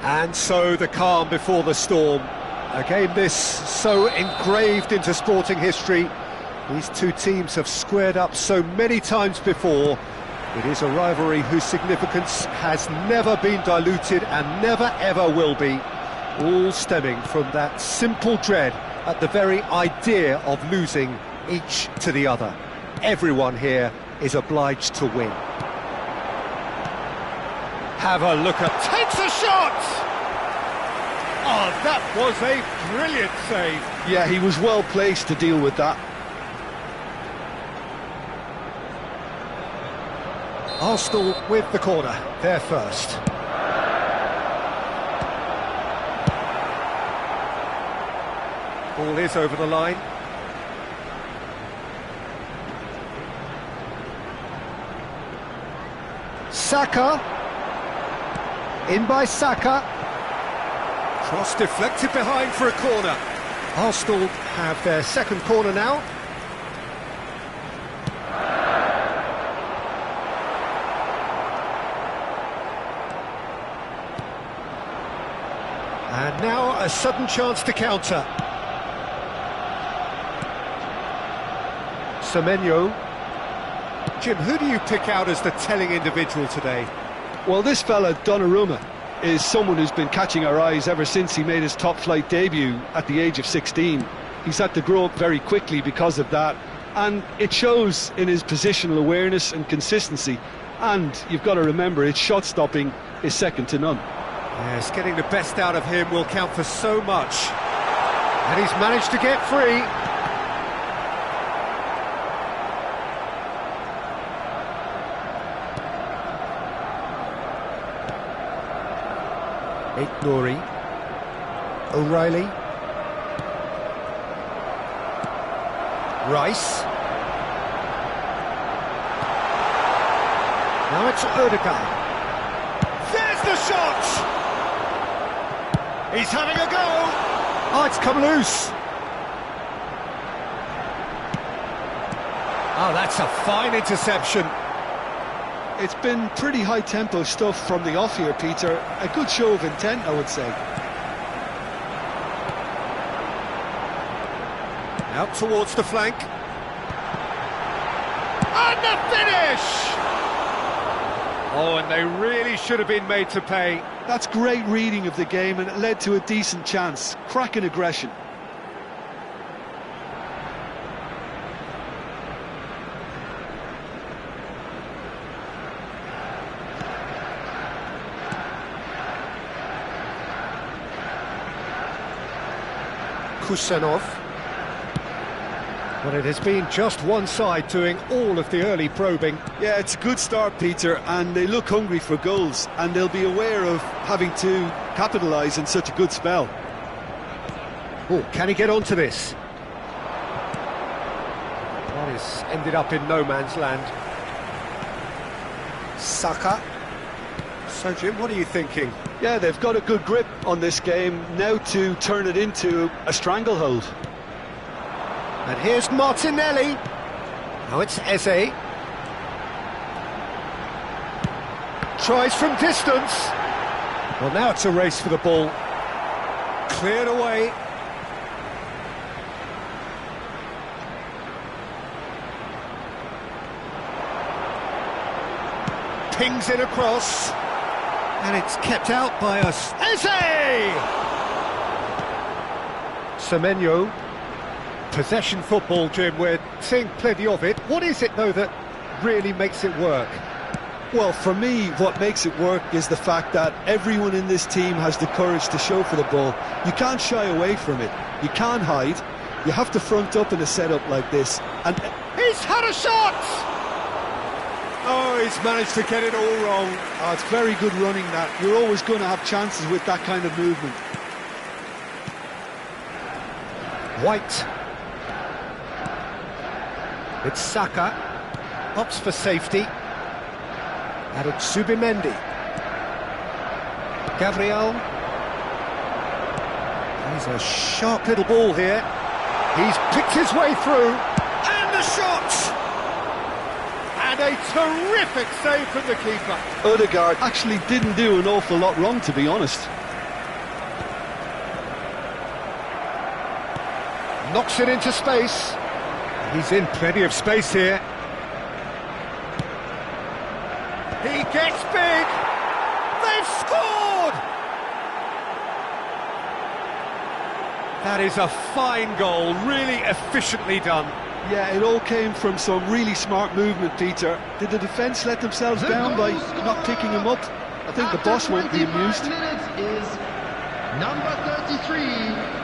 And so the calm before the storm. A game this so engraved into sporting history. These two teams have squared up so many times before. It is a rivalry whose significance has never been diluted and never ever will be. All stemming from that simple dread at the very idea of losing each to the other. Everyone here is obliged to win. Have a look at... Takes a shot! Oh, that was a brilliant save. Yeah, he was well placed to deal with that. Arsenal with the corner, they're first. Ball is over the line. Saka. In by Saka. Cross deflected behind for a corner. Arsenal have their second corner now. And now a sudden chance to counter. Semenyo. Jim, who do you pick out as the telling individual today? Well, this fella, Donnarumma, is someone who's been catching our eyes ever since he made his top-flight debut at the age of 16. He's had to grow up very quickly because of that, and it shows in his positional awareness and consistency. And you've got to remember, his shot-stopping is second to none. Yes, getting the best out of him will count for so much. And he's managed to get free. Nouri, O'Reilly, Rice. Now it's Odegaard. There's the shot! He's having a go! Oh, it's come loose! Oh, that's a fine interception. It's been pretty high-tempo stuff from the off here, Peter. A good show of intent, I would say. Out towards the flank. And the finish! Oh, and they really should have been made to pay. That's great reading of the game, and it led to a decent chance. Cracking aggression. Kusanov. But it has been just one side doing all of the early probing. Yeah, it's a good start, Peter, and they look hungry for goals, and they'll be aware of having to capitalise in such a good spell. Oh, can he get onto this? That has ended up in no man's land. Saka. So, Jim, what are you thinking? Yeah, they've got a good grip on this game, now to turn it into a stranglehold. And here's Martinelli. Now it's Eze. Tries from distance. Well, now it's a race for the ball. Cleared away. Pings it across. And it's kept out by us. Eze! Semenyo. Possession football, Jim, we're seeing plenty of it. What is it, though, that really makes it work? Well, for me, what makes it work is the fact that everyone in this team has the courage to show for the ball. You can't shy away from it. You can't hide. You have to front up in a setup like this. And he's had a shot! Oh, he's managed to get it all wrong. Oh, it's very good running, that. You're always going to have chances with that kind of movement. White. It's Saka. Opts for safety. And it's Zubimendi. Gabriel. He's a sharp little ball here. He's picked his way through. And the shot! And a terrific save from the keeper. Odegaard actually didn't do an awful lot wrong, to be honest. Knocks it into space. He's in plenty of space here. He gets big. They've scored! That is a fine goal, really efficiently done. Yeah, it all came from some really smart movement, Peter. Did the defence let themselves down by not picking him up? I think the boss won't be amused. Minutes is number 33.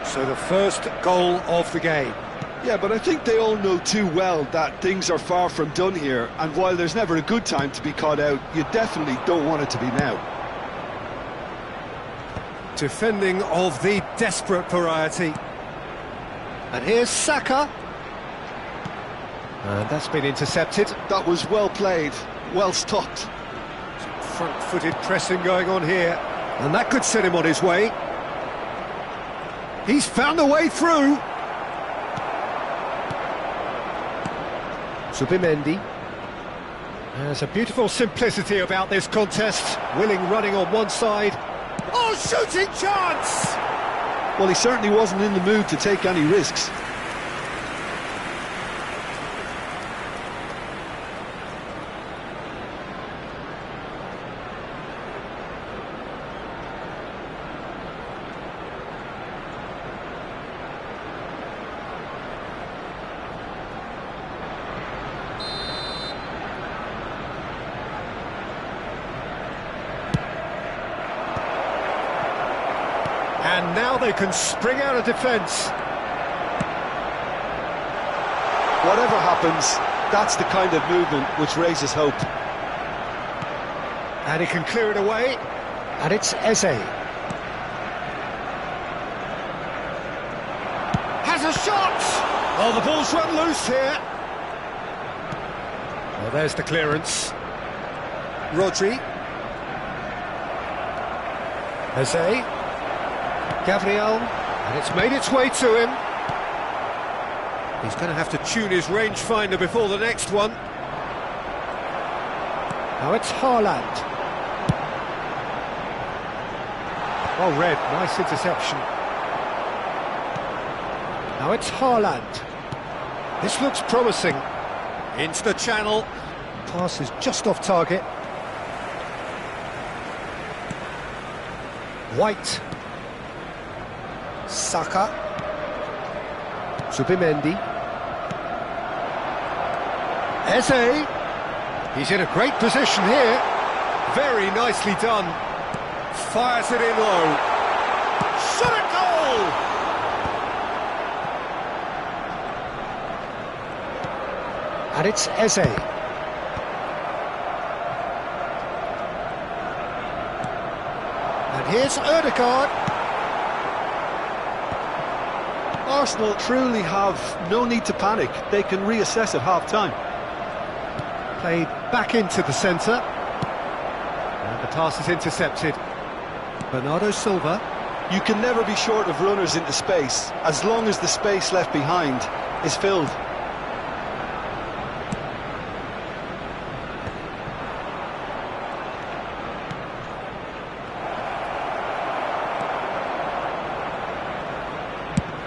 So the first goal of the game. Yeah, but I think they all know too well that things are far from done here, and while there's never a good time to be caught out, you definitely don't want it to be now. Defending of the desperate variety. And here's Saka. And that's been intercepted. That was well played, well stopped. Front-footed pressing going on here. And that could set him on his way. He's found a way through. Zubimendi. There's a beautiful simplicity about this contest. Willing running on one side. Oh, shooting chance! Well, he certainly wasn't in the mood to take any risks. And now they can spring out of defence. Whatever happens, that's the kind of movement which raises hope. And he can clear it away. And it's Eze. Has a shot! Oh, the ball's run loose here. Well, there's the clearance. Rodri. Eze. Gabriel, and it's made its way to him. He's going to have to tune his rangefinder before the next one. Now it's Haaland. Well read, nice interception. Now it's Haaland. This looks promising. Into the channel. Pass is just off target. White. Saka. Zubimendi. Eze. He's in a great position here. Very nicely done. Fires it in low. Shot a goal! And it's Eze. And here's Ødegaard. Arsenal truly have no need to panic. They can reassess at half-time. Played back into the centre. And the pass is intercepted. Bernardo Silva. You can never be short of runners into space, as long as the space left behind is filled.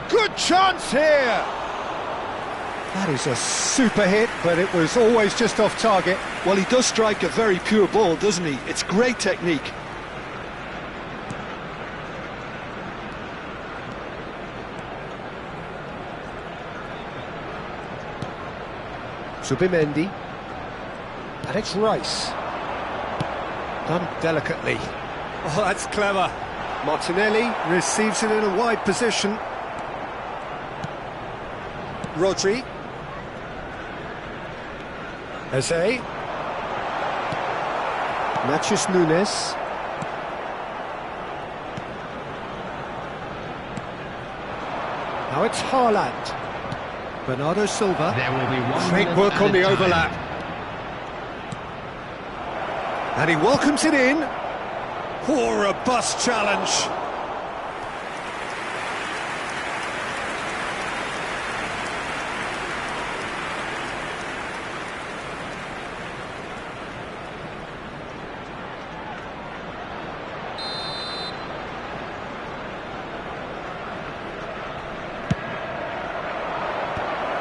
Good chance here! That is a super hit, but it was always just off target. Well, he does strike a very pure ball, doesn't he? It's great technique. Zubimendi. And it's Rice. Done delicately. Oh, that's clever. Martinelli receives it in a wide position. Rodri. Eze. Natchez Nunes. Now it's Haaland. Bernardo Silva. There will be 1 Great minute work on the added time. overlap. And he welcomes it in. Poor robust challenge.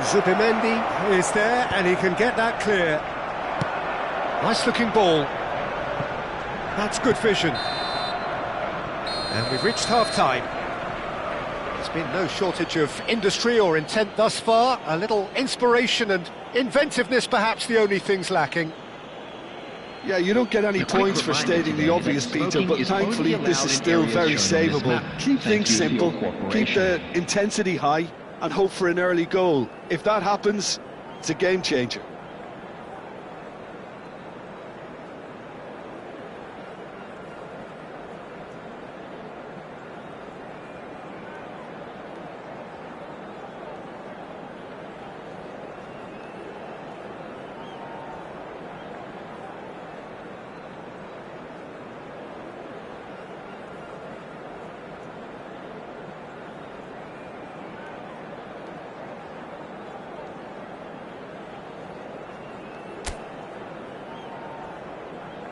Zubimendi is there and he can get that clear. Nice looking ball. That's good vision. And we've reached half-time. There's been no shortage of industry or intent thus far. A little inspiration and inventiveness perhaps the only things lacking. Yeah, you don't get any points for stating the obvious, Peter, but thankfully this is still very savable. Keep things simple, keep the intensity high, and hope for an early goal. If that happens, it's a game changer.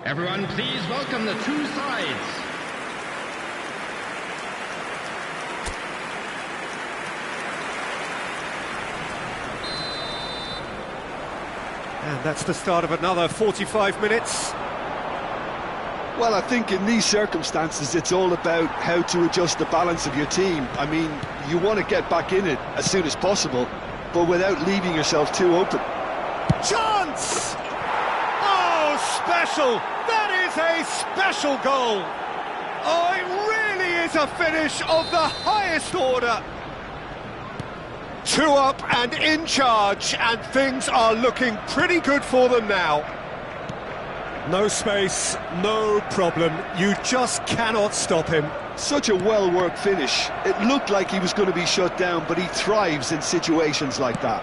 Everyone, please welcome the two sides. And that's the start of another 45 minutes. Well, I think in these circumstances it's all about how to adjust the balance of your team. I mean, you want to get back in it as soon as possible, but without leaving yourself too open. Chance! Oh, special! That is a special goal! Oh, it really is a finish of the highest order! 2 up and in charge, and things are looking pretty good for them now. No space, no problem. You just cannot stop him. Such a well-worked finish. It looked like he was going to be shut down, but he thrives in situations like that.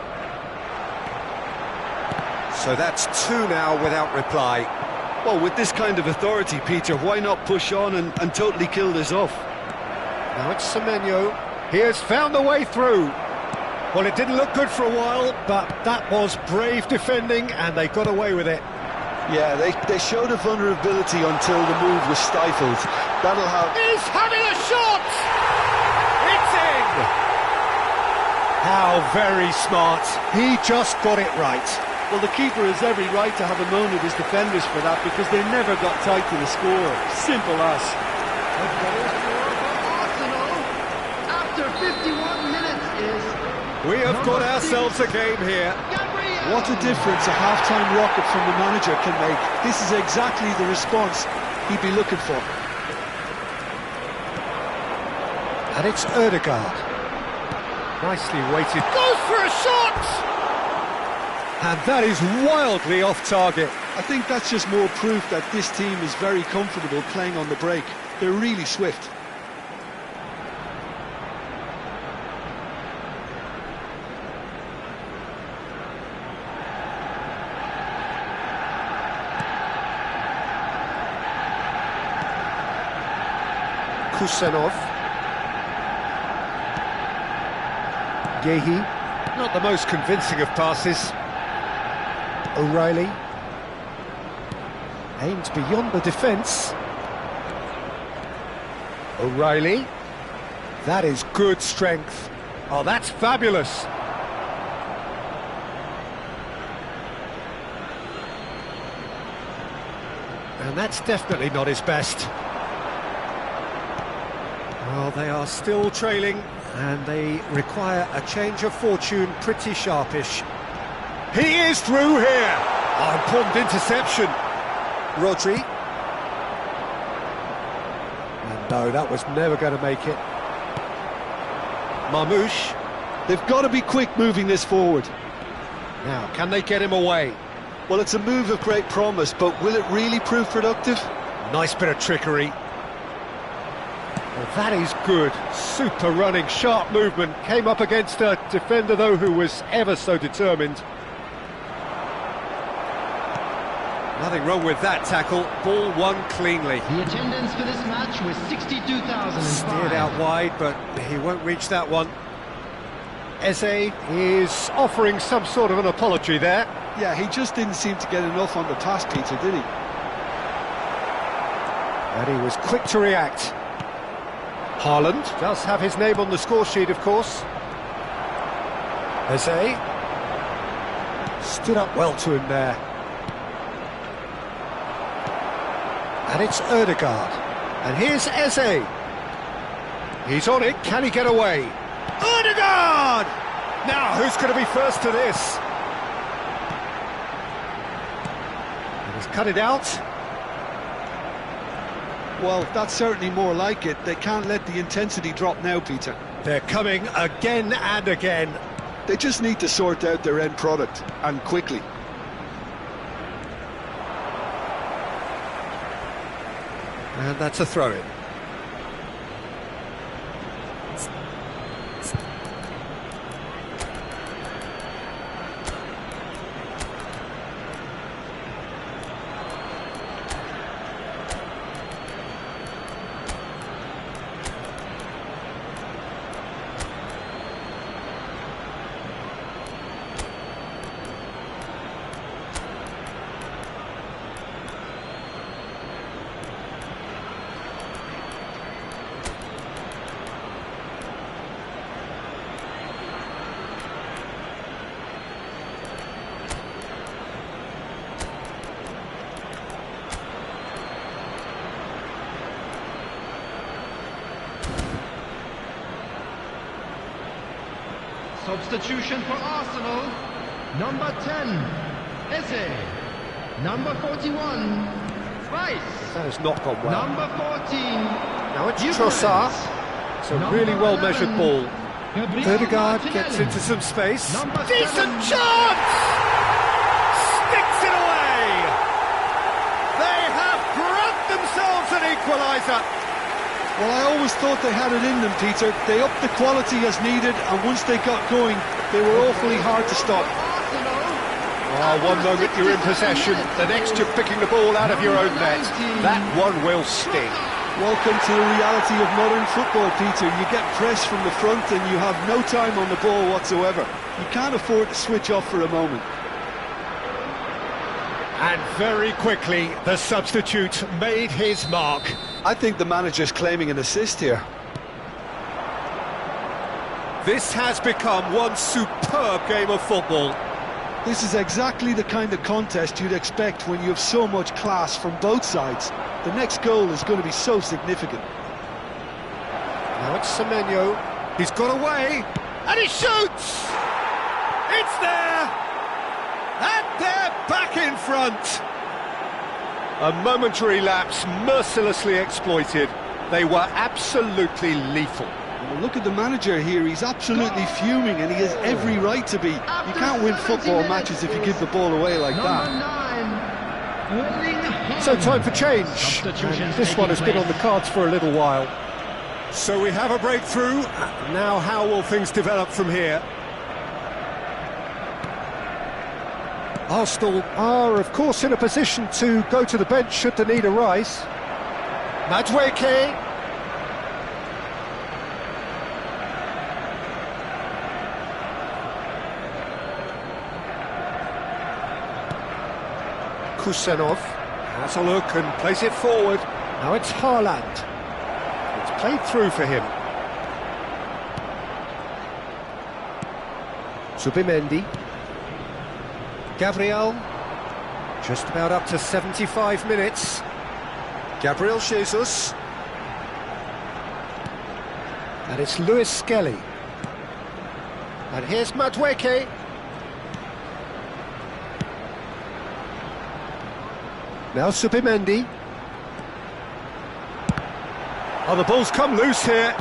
So that's 2 now without reply. Well, with this kind of authority, Peter, why not push on and totally kill this off? Now it's Semenyo. He has found the way through. Well, it didn't look good for a while, but that was brave defending, and they got away with it. Yeah, they showed a vulnerability until the move was stifled. That'll have... He's having a shot! It's in! How very smart. He just got it right. Well, the keeper has every right to have a moan at his defenders for that, because they never got tight to the score. Simple as. Arsenal, after 51 minutes is... We have got ourselves a game here. What a difference a half-time rocket from the manager can make. This is exactly the response he'd be looking for. And it's Ødegaard. Nicely weighted. Goes for a shot! And that is wildly off target. I think that's just more proof that this team is very comfortable playing on the break. They're really swift. Kusenov. Yehi. Not the most convincing of passes. O'Reilly. Aimed beyond the defence. O'Reilly. That is good strength. Oh, that's fabulous. And that's definitely not his best. Well, they are still trailing, and they require a change of fortune pretty sharpish. He is through here! Oh, important interception. Rodri. And no, that was never going to make it. Marmouche. They've got to be quick moving this forward. Now, can they get him away? Well, it's a move of great promise, but will it really prove productive? Nice bit of trickery. Well, that is good. Super running, sharp movement. Came up against a defender, though, who was ever so determined. Nothing wrong with that tackle. Ball won cleanly. The attendance for this match was 62,005. Steered out wide, but he won't reach that one. Eze is offering some sort of an apology there. Yeah, he just didn't seem to get enough on the pass, Peter, did he? And he was quick to react. Haaland does have his name on the score sheet, of course. Eze stood up well to him there. And it's Ødegaard. And here's Eze. He's on it. Can he get away? Ødegaard! Now, who's going to be first to this? And he's cut it out. Well, that's certainly more like it. They can't let the intensity drop now, Peter. They're coming again and again. They just need to sort out their end product, and quickly. And that's a throw-in. Substitution for Arsenal. Number 10, Eze. Number 41, Rice. That has not gone well. Number 14. Now it's Trossard. It's a really well-measured ball. Ødegaard gets into some space. Decent chance! Sticks it away! They have grabbed themselves an equaliser. Well, I always thought they had it in them, Peter. They upped the quality as needed, and once they got going, they were awfully hard to stop. Oh, one moment you're in possession, the next you're picking the ball out of your own net. That one will sting. Welcome to the reality of modern football, Peter. You get pressed from the front and you have no time on the ball whatsoever. You can't afford to switch off for a moment. And very quickly, the substitute made his mark. I think the manager's claiming an assist here. This has become one superb game of football. This is exactly the kind of contest you'd expect when you have so much class from both sides. The next goal is going to be so significant. Now it's Semenyo. He's got away, and he shoots! It's there! And they're back in front! A momentary lapse, mercilessly exploited. They were absolutely lethal. Well, look at the manager here, he's absolutely fuming and he has every right to be. You can't win football matches if you give the ball away like that. So time for change. And this one has been on the cards for a little while. So we have a breakthrough. Now how will things develop from here? Arsenal are, of course, in a position to go to the bench should the need arise. Madueke. Kusenov has a look and plays it forward. Now it's Haaland. It's played through for him. Zubimendi. Gabriel, just about up to 75 minutes. Gabriel Jesus. And it's Lewis Skelly. And here's Madueke. Now Zubimendi. Oh, the ball's come loose here.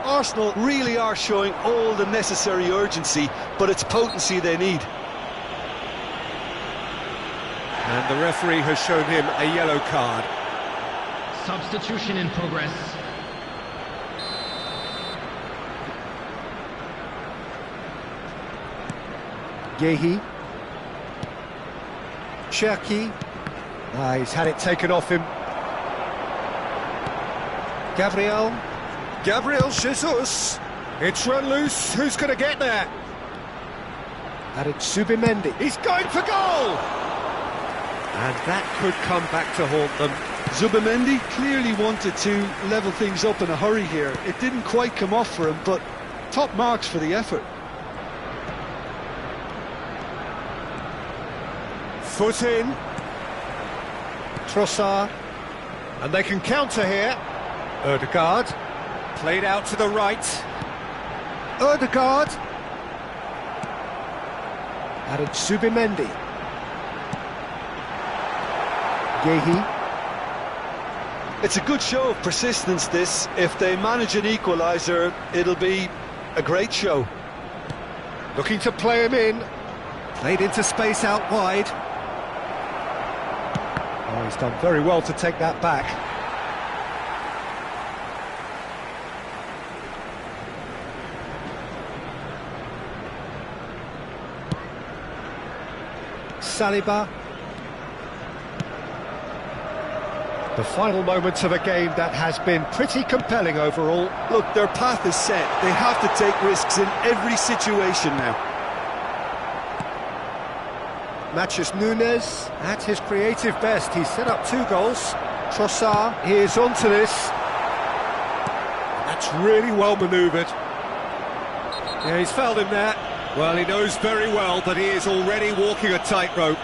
Arsenal really are showing all the necessary urgency, but it's potency they need. And the referee has shown him a yellow card. Substitution in progress. Yehi. Cherki. He's had it taken off him. Gabriel. Gabriel Jesus. It's run loose. Who's going to get there? And it's Zubimendi. He's going for goal! And that could come back to haunt them. Zubimendi clearly wanted to level things up in a hurry here. It didn't quite come off for him, but top marks for the effort. Foot in. Trossard. And they can counter here. Ødegaard. Played out to the right. Ødegaard. And it's Zubimendi. Yehi. It's a good show of persistence, this. If they manage an equaliser, it'll be a great show. Looking to play him in. Played into space out wide. Oh, he's done very well to take that back. Saliba. The final moments of a game that has been pretty compelling overall. Look, their path is set. They have to take risks in every situation now. Matches Nunes at his creative best. He's set up 2 goals. Trossard, he is onto this. That's really well manoeuvred. Yeah, he's fouled him there. Well, he knows very well that he is already walking a tightrope.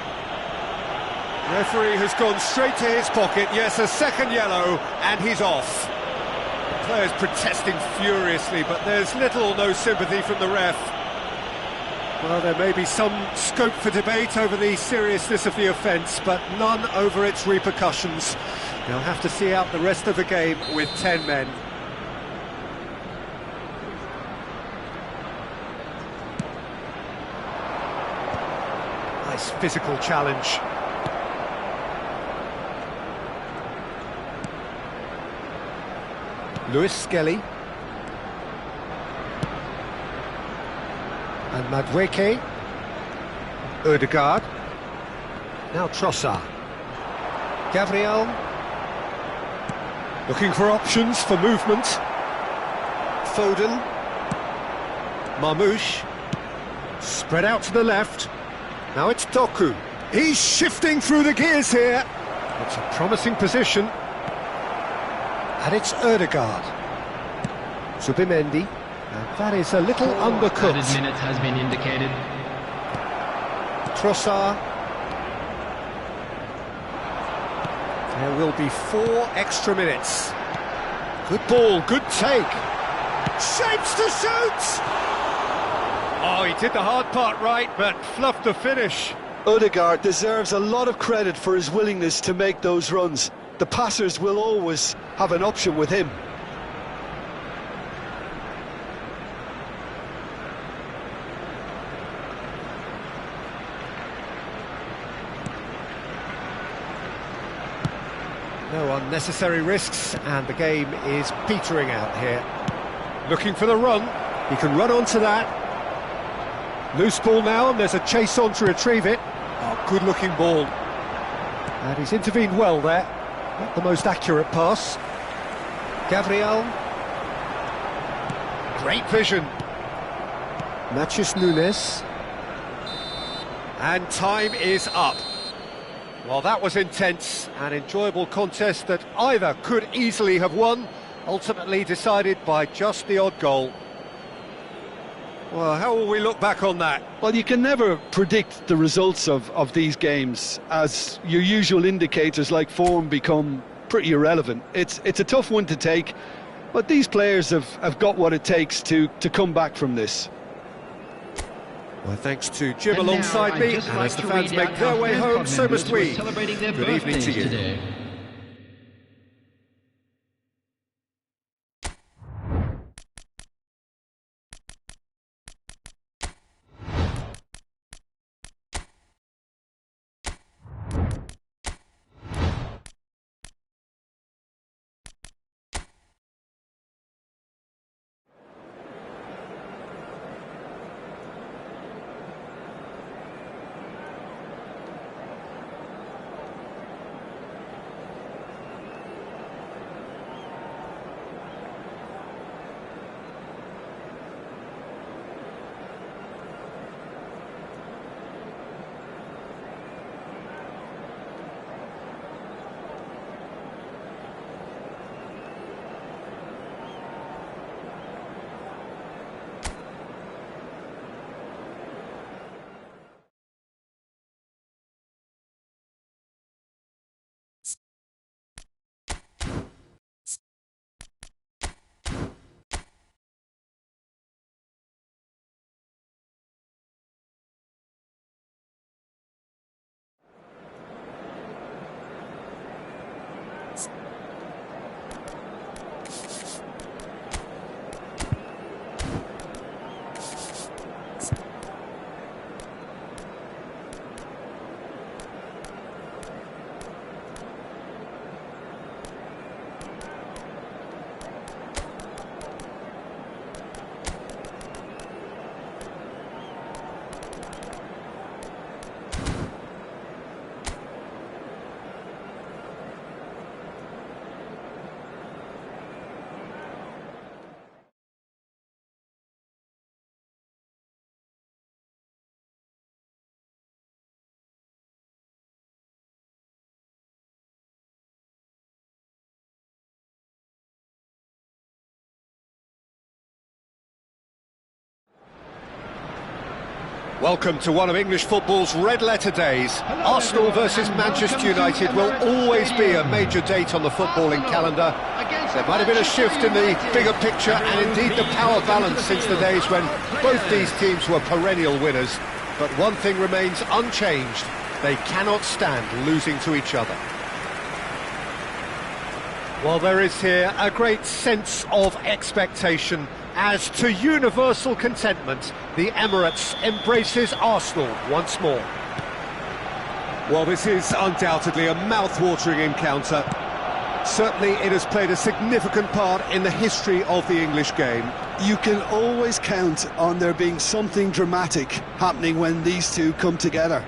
Referee has gone straight to his pocket. Yes, a second yellow, and he's off. The players protesting furiously, but there's little or no sympathy from the ref. Well, there may be some scope for debate over the seriousness of the offence, but none over its repercussions. They'll have to see out the rest of the game with 10 men. Nice physical challenge. Lewis Skelly. And Madueke. Ødegaard. Now Trossard. Gabriel. Looking for options for movement. Foden. Marmouche. Spread out to the left. Now it's Doku. He's shifting through the gears here. It's a promising position. And it's Ødegaard. Zubimendi. And that is a little undercooked. Added minute has been indicated. Trossard. There will be 4 extra minutes. Good ball, good take. Shapes to shoot! Oh, he did the hard part right, but fluffed the finish. Ødegaard deserves a lot of credit for his willingness to make those runs. The passers will always have an option with him. No unnecessary risks, and the game is petering out here. Looking for the run. He can run onto that. Loose ball now, and there's a chase on to retrieve it. Oh, good-looking ball. And he's intervened well there. Not the most accurate pass. Gabriel. Great vision. Matches Nunes. And time is up. Well, that was intense, an enjoyable contest that either could easily have won, ultimately decided by just the odd goal. Well, how will we look back on that? Well, you can never predict the results of these games, as your usual indicators like form become pretty irrelevant. It's a tough one to take, but these players have got what it takes to come back from this. Well, thanks to Jim alongside me, and as the fans make their way home, so must we. Good evening to you. Today. Welcome to one of English football's red-letter days. Arsenal versus Manchester United will always be a major date on the footballing calendar. There might have been a shift in the bigger picture and indeed the power balance since the days when both these teams were perennial winners. But one thing remains unchanged. They cannot stand losing to each other. Well, there is here a great sense of expectation. As to universal contentment, the Emirates embraces Arsenal once more. Well, this is undoubtedly a mouth-watering encounter. Certainly it has played a significant part in the history of the English game. You can always count on there being something dramatic happening when these two come together.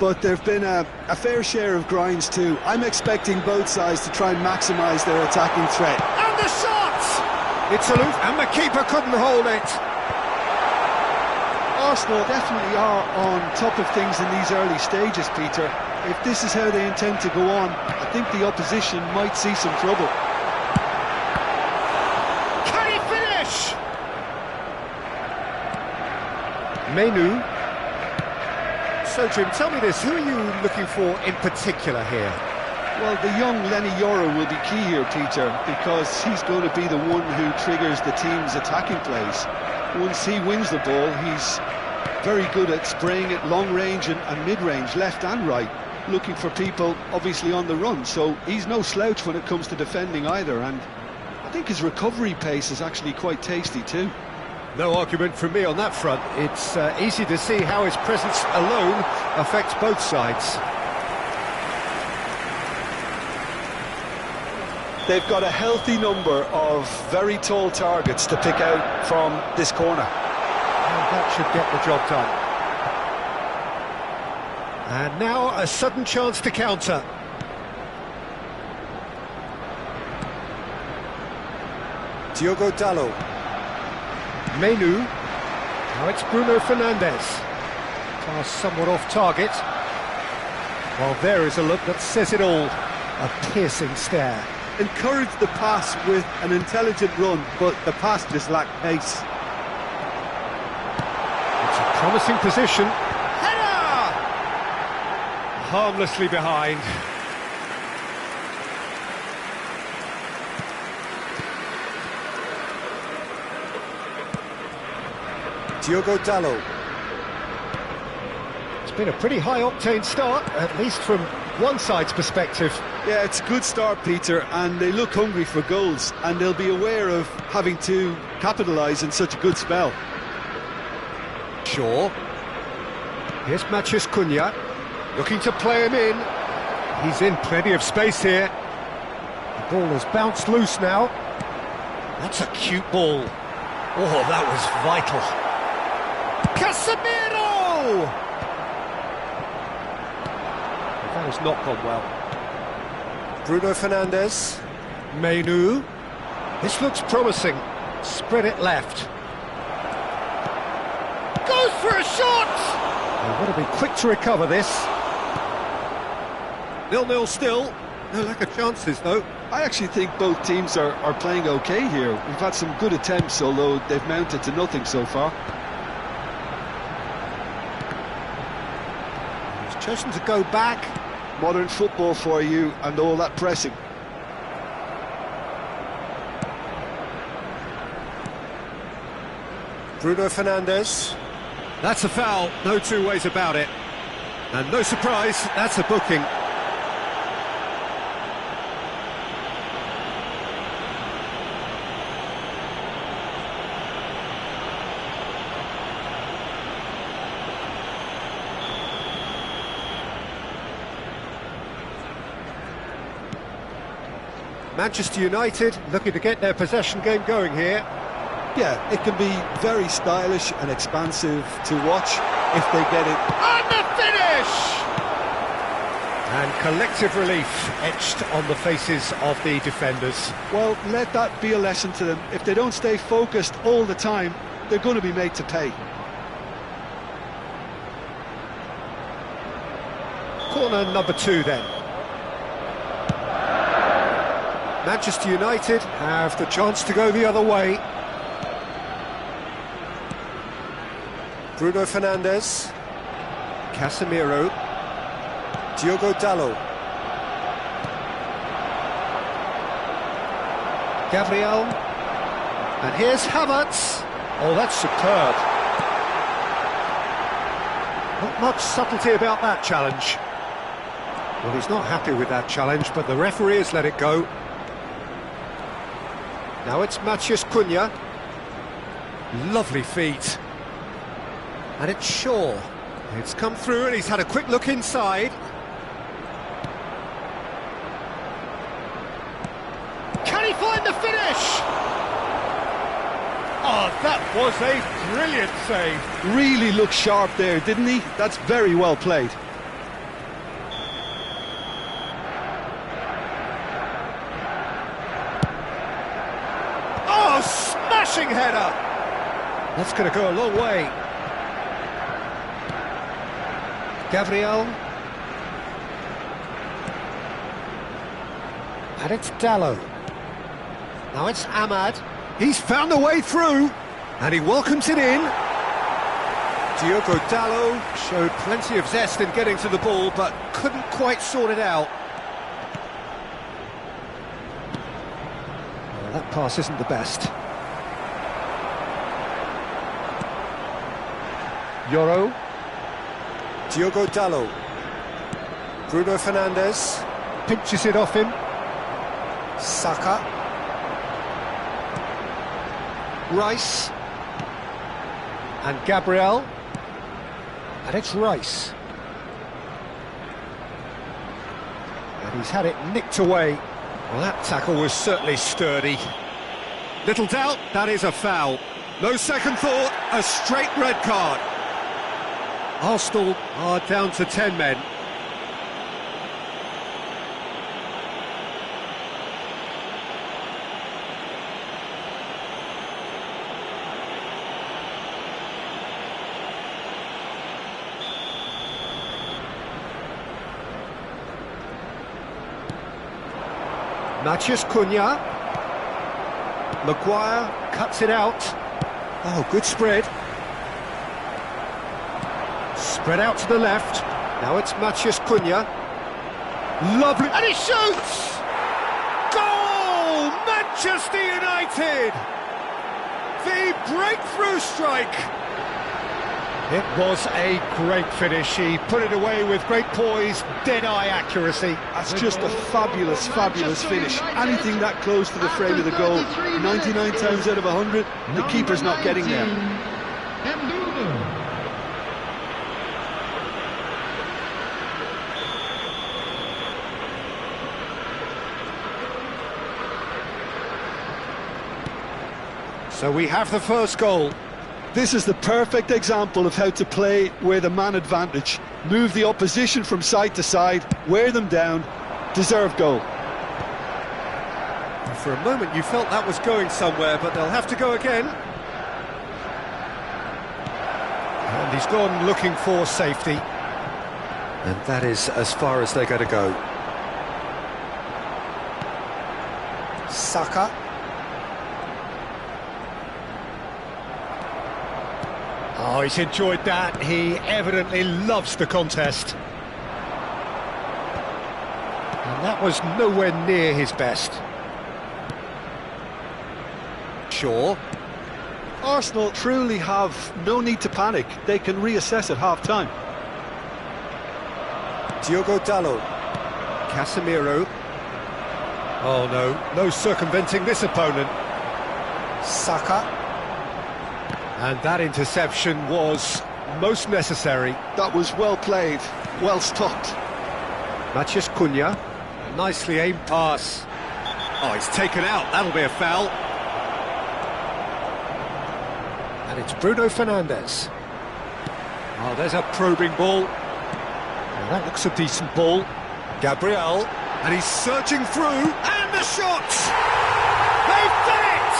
But there have been a fair share of grinds too. I'm expecting both sides to try and maximise their attacking threat. And the shot! It's aloof, and the keeper couldn't hold it. Arsenal definitely are on top of things in these early stages, Peter. If this is how they intend to go on, I think the opposition might see some trouble. Can he finish? Menu. So, Jim, tell me this, who are you looking for in particular here? Well, the young Lenny Yoro will be key here, Peter, because he's going to be the one who triggers the team's attacking plays. Once he wins the ball, he's very good at spraying it long range and mid-range, left and right, looking for people obviously on the run. So he's no slouch when it comes to defending either, and I think his recovery pace is actually quite tasty too. No argument from me on that front. It's easy to see how his presence alone affects both sides. They've got a healthy number of very tall targets to pick out from this corner. And that should get the job done. And now a sudden chance to counter. Diogo Dalot. Menu. Now it's Bruno Fernandes. Pass somewhat off target. Well, there is a look that says it all. A piercing stare. Encouraged the pass with an intelligent run, but the pass just lacked pace. It's a promising position. Header! Harmlessly behind. Diogo Dalot. It's been a pretty high-octane start, at least from one side's perspective. Yeah, it's a good start, Peter, and they look hungry for goals, and they'll be aware of having to capitalise in such a good spell. Sure. Here's Matheus Cunha, looking to play him in. He's in plenty of space here. The ball has bounced loose now. That's a cute ball. Oh, that was vital. Casemiro! That has not gone well. Bruno Fernandes. Menu. This looks promising. Spread it left. Goes for a shot! They've got to be quick to recover this. 0-0 still. No lack of chances, though. I actually think both teams are playing okay here. We've had some good attempts, although they've mounted to nothing so far. He's chosen to go back. Modern football for you and all that pressing. Bruno Fernandes. That's a foul, no two ways about it. And no surprise, that's a booking. Manchester United looking to get their possession game going here. Yeah, it can be very stylish and expansive to watch if they get it. And the finish! And collective relief etched on the faces of the defenders. Well, let that be a lesson to them. If they don't stay focused all the time, they're going to be made to pay. Corner number 2 then. Manchester United have the chance to go the other way. Bruno Fernandes, Casemiro, Diogo Dalot, Gabriel, and here's Havertz. Oh, that's superb. Not much subtlety about that challenge. Well, he's not happy with that challenge, but the referee has let it go. Now it's Matheus Cunha. Lovely feet. And it's Shaw. It's come through and he's had a quick look inside. Can he find the finish? Oh, that was a brilliant save. Really looked sharp there, didn't he? That's very well played. Oh, smashing header! That's going to go a long way. Gabriel. And it's Dalot. Now it's Ahmad. He's found a way through, and he welcomes it in. Diogo Dalot showed plenty of zest in getting to the ball, but couldn't quite sort it out. Well, that pass isn't the best. Yoro. Diogo Dalot. Bruno Fernandes. Pinches it off him. Saka. Rice. And Gabriel. And it's Rice. And he's had it nicked away. Well, that tackle was certainly sturdy. Little doubt, that is a foul. No second thought, a straight red card. Arsenal are down to 10 men. Matheus Cunha. Maguire cuts it out. Oh, good spread. Spread out to the left. Now it's Matheus Cunha. Lovely. And he shoots! Goal! Manchester United! The breakthrough strike! It was a great finish. He put it away with great poise, dead-eye accuracy. That's just a fabulous, fabulous finish. Anything that close to the frame of the goal, 99 times out of 100, the keeper's not getting there. So we have the first goal. This is the perfect example of how to play with a man advantage. Move the opposition from side to side, wear them down, deserve goal. For a moment you felt that was going somewhere, but they'll have to go again. And he's gone looking for safety. And that is as far as they're going to go. Saka. Oh, he's enjoyed that. He evidently loves the contest. And that was nowhere near his best. Shaw. Arsenal truly have no need to panic. They can reassess at half-time. Diogo Dalot. Casemiro. Oh no circumventing this opponent. Saka. And that interception was most necessary. That was well played, well stopped. Matheus Cunha, nicely aimed pass. Oh, he's taken out, that'll be a foul. And it's Bruno Fernandes. Oh, there's a probing ball. Well, that looks a decent ball. Gabriel, and he's searching through, and the shot! They've done it!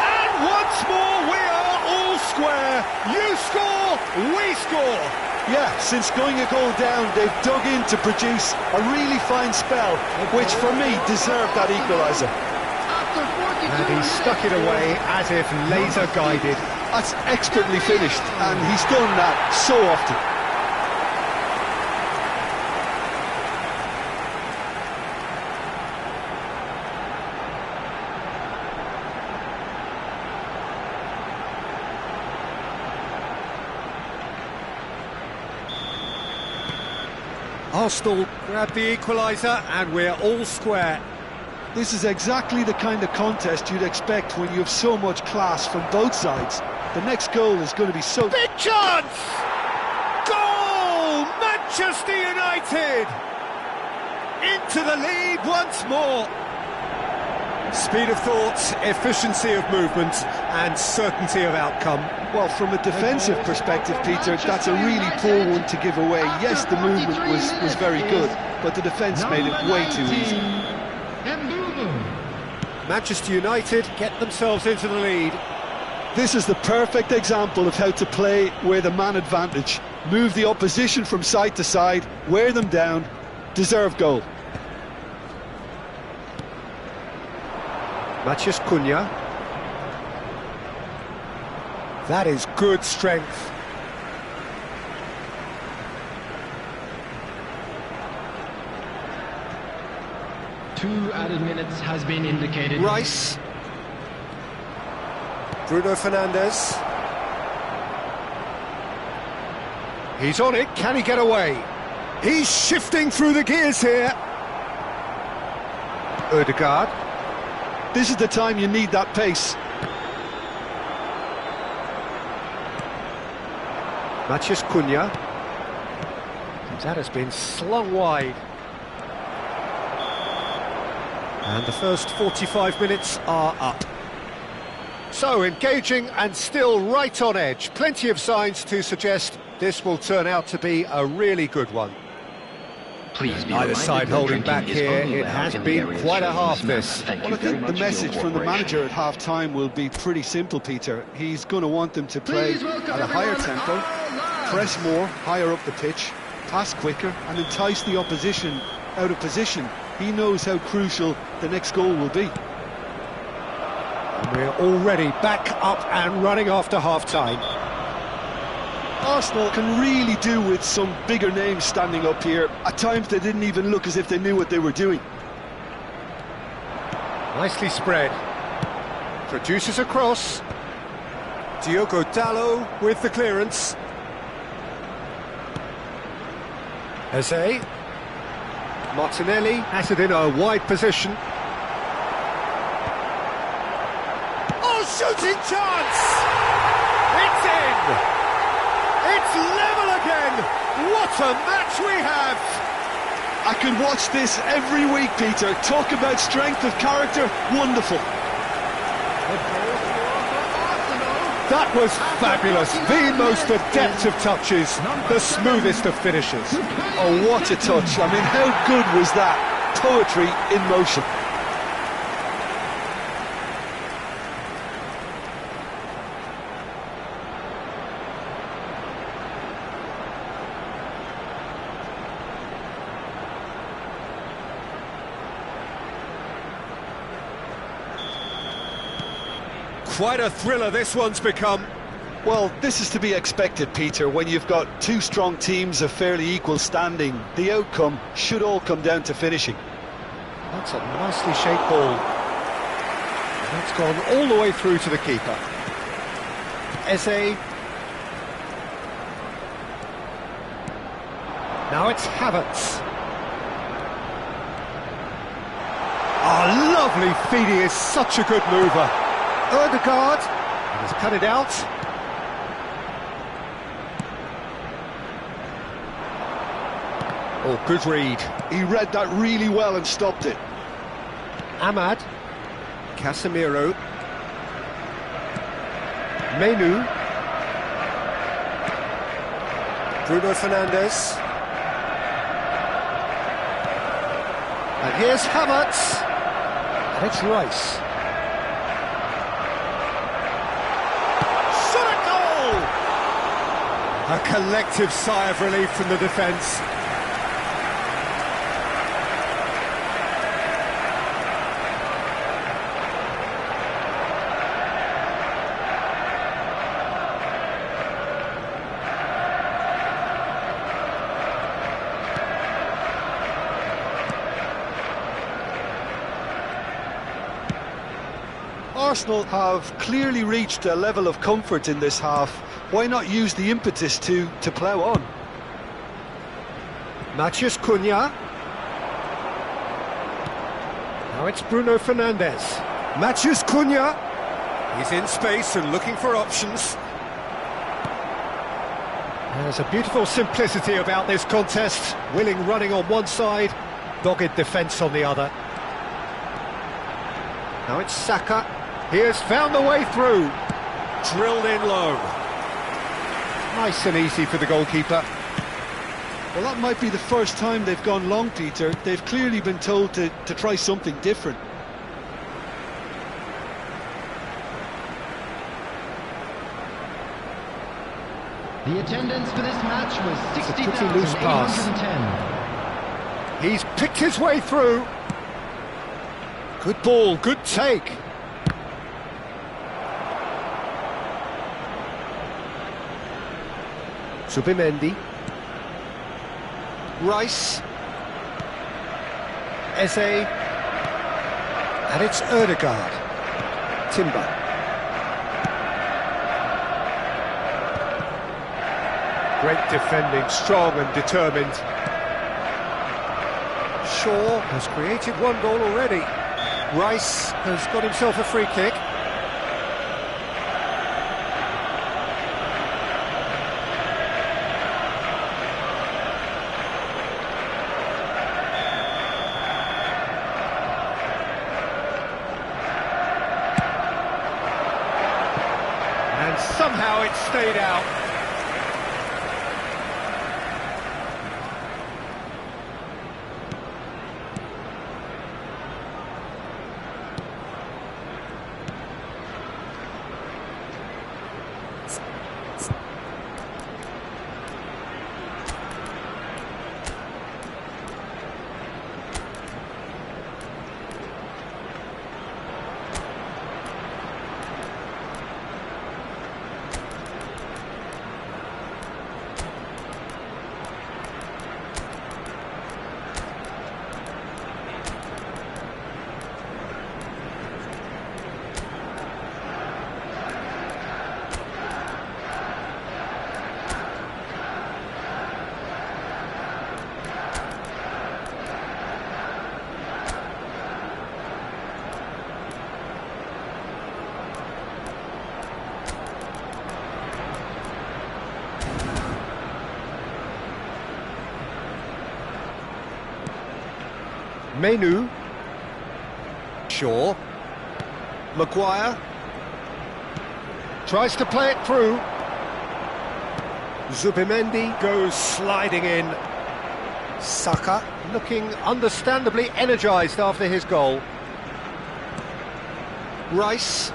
And once more we are all square. You score, we score. Yeah, since going a goal down, they've dug in to produce a really fine spell, which for me deserved that equaliser. And he stuck it away as if laser guided. That's expertly finished, and he's done that so often. Arsenal grab the equaliser and we're all square. This is exactly the kind of contest you'd expect when you have so much class from both sides. The next goal is going to be so... Big chance! Goal! Manchester United! Into the lead once more. Speed of thought, efficiency of movement and certainty of outcome. Well, from a defensive perspective, Peter, that's a really poor one to give away. Yes, the movement was very good, but the defence made it way too easy. Manchester United get themselves into the lead. This is the perfect example of how to play with a man advantage. Move the opposition from side to side, wear them down, deserve goal. Matheus Cunha. That is good strength. Two added minutes has been indicated. Rice. Bruno Fernandes. He's on it, can he get away? He's shifting through the gears here. Ødegaard. This is the time you need that pace. Matheus Cunha. That has been slung wide. And the first 45 minutes are up. So, engaging and still right on edge. Plenty of signs to suggest this will turn out to be a really good one. Please be Either side holding back here. It has been quite a half this. Well, I think the message from the manager at half-time will be pretty simple, Peter. He's going to want them to play at a higher tempo, press more, higher up the pitch, pass quicker and entice the opposition out of position. He knows how crucial the next goal will be. We're already back up and running after half-time. Arsenal can really do with some bigger names standing up here. At times they didn't even look as if they knew what they were doing. Nicely spread. Produces a cross. Diogo Dalot with the clearance. Eze. Martinelli has it in a wide position. Oh, shooting chance! It's in! It's level again! What a match we have! I could watch this every week, Peter. Talk about strength of character, wonderful. That was fabulous. The most adept of touches, the smoothest of finishes. Oh, what a touch. I mean, how good was that? Poetry in motion. Quite a thriller this one's become. Well, this is to be expected, Peter, when you've got two strong teams of fairly equal standing. The outcome should all come down to finishing. That's a nicely shaped ball. That's gone all the way through to the keeper. Eze. Now it's Havertz. Oh, lovely feed, he is such a good mover. Ødegaard has cut it out. Oh, good read. He read that really well and stopped it. Ahmad. Casemiro. Menu. Bruno Fernandes. And here's Havertz. And it's Rice. A collective sigh of relief from the defence. Arsenal have clearly reached a level of comfort in this half. Why not use the impetus to plough on? Matheus Cunha. Now it's Bruno Fernandes. Matheus Cunha. He's in space and looking for options. There's a beautiful simplicity about this contest. Willing running on one side, dogged defence on the other. Now it's Saka. He has found the way through. Drilled in low. Nice and easy for the goalkeeper. Well, that might be the first time they've gone long, Peter. They've clearly been told to try something different. The attendance for this match was It's a pretty loose pass. 60,810. He's picked his way through. Good ball, good take. Zubimendi. Rice. Eze. And it's Ødegaard. Timber. Great defending, strong and determined. Shaw has created one goal already. Rice has got himself a free kick. And somehow it stayed out. Menu. Shaw. Maguire. Tries to play it through. Zubimendi goes sliding in. Saka looking understandably energised after his goal. Rice.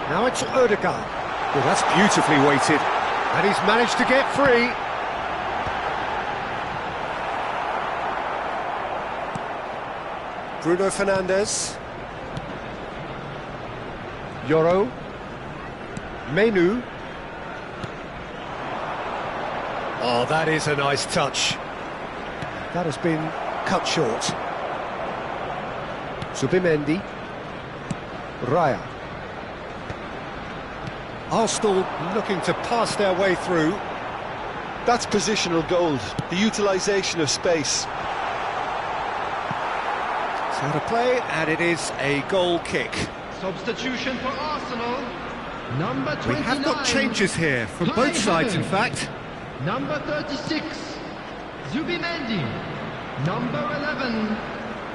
Now it's Ødegaard. Well, that's beautifully weighted. And he's managed to get free. Bruno Fernandes. Yoro. Menu. Oh, that is a nice touch. That has been cut short. Zubimendi. Raya. Arsenal looking to pass their way through. That's positional gold, the utilisation of space. It's out of play, and it is a goal kick. Substitution for Arsenal. Number 29. We have got changes here from both sides, in fact. Number 36, Zubimendi. Number 11,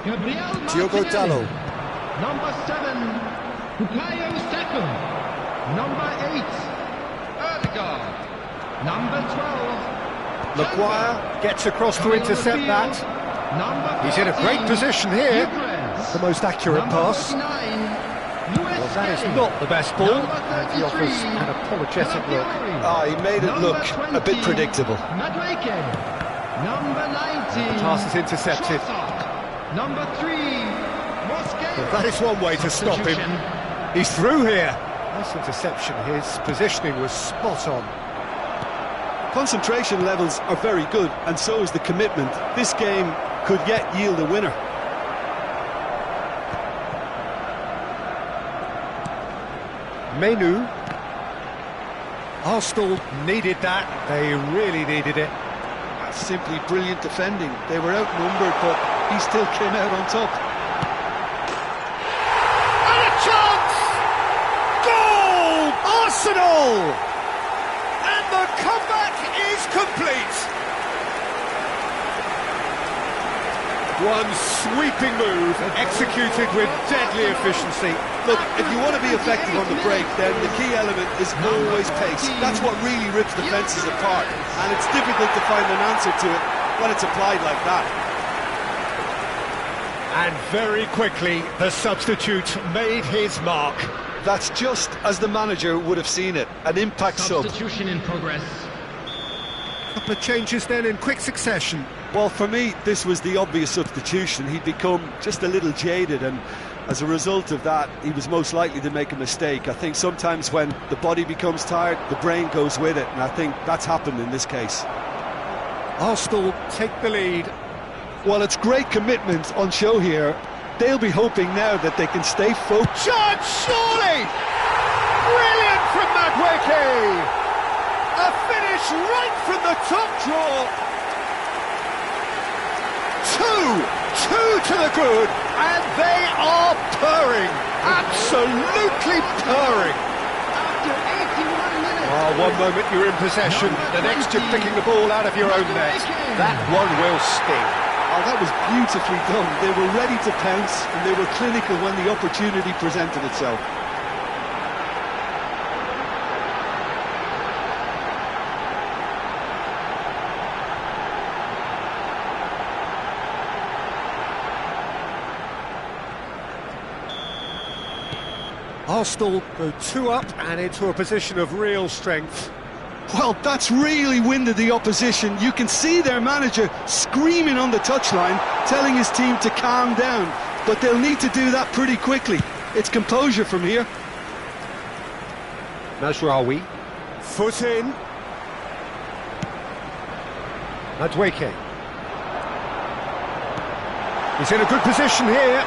Gabriel Diogo Martinelli. Dalot. Number 7, Bukayo Saka. Number 8, Ødegaard. Number 12, Maguire gets across to intercept that. He's in a great position here. The most accurate pass. Well, that is not the best ball, and he offers an apologetic look. He made it look a bit predictable. Number 19, The pass is intercepted. Number 3, Mosquera. Well, that is one way to stop him. He's through here. Nice interception. His positioning was spot on. Concentration levels are very good, and so is the commitment. This game could yet yield a winner. Menu. Arsenal needed that, they really needed it. That's simply brilliant defending. They were outnumbered, but he still came out on top. And a chance! Goal! Arsenal! And the comeback is complete. One sweeping move, executed with deadly efficiency. Look, if you want to be effective on the break, then the key element is always pace. That's what really rips defences apart, and it's difficult to find an answer to it when it's applied like that. And very quickly, the substitute made his mark. That's just as the manager would have seen it, an impact sub. Substitution in progress. A couple of changes then in quick succession. Well, for me, this was the obvious substitution. He'd become just a little jaded, and as a result of that, he was most likely to make a mistake. I think sometimes when the body becomes tired, the brain goes with it, and I think that's happened in this case. Arsenal take the lead. Well, it's great commitment on show here. They'll be hoping now that they can stay focused. Chance, surely! Brilliant from Madueke! A finish right from the top draw. Two to the good, and they are purring, absolutely purring. After 81 minutes. Oh, one moment you're in possession, the next you're picking the ball out of your own net. That one will sting. Oh, that was beautifully done. They were ready to pounce, and they were clinical when the opportunity presented itself. Arsenal go 2 up and into a position of real strength. Well, that's really winded the opposition. You can see their manager screaming on the touchline, telling his team to calm down. But they'll need to do that pretty quickly. It's composure from here. Mazraoui, foot in. Madueke. He's in a good position here.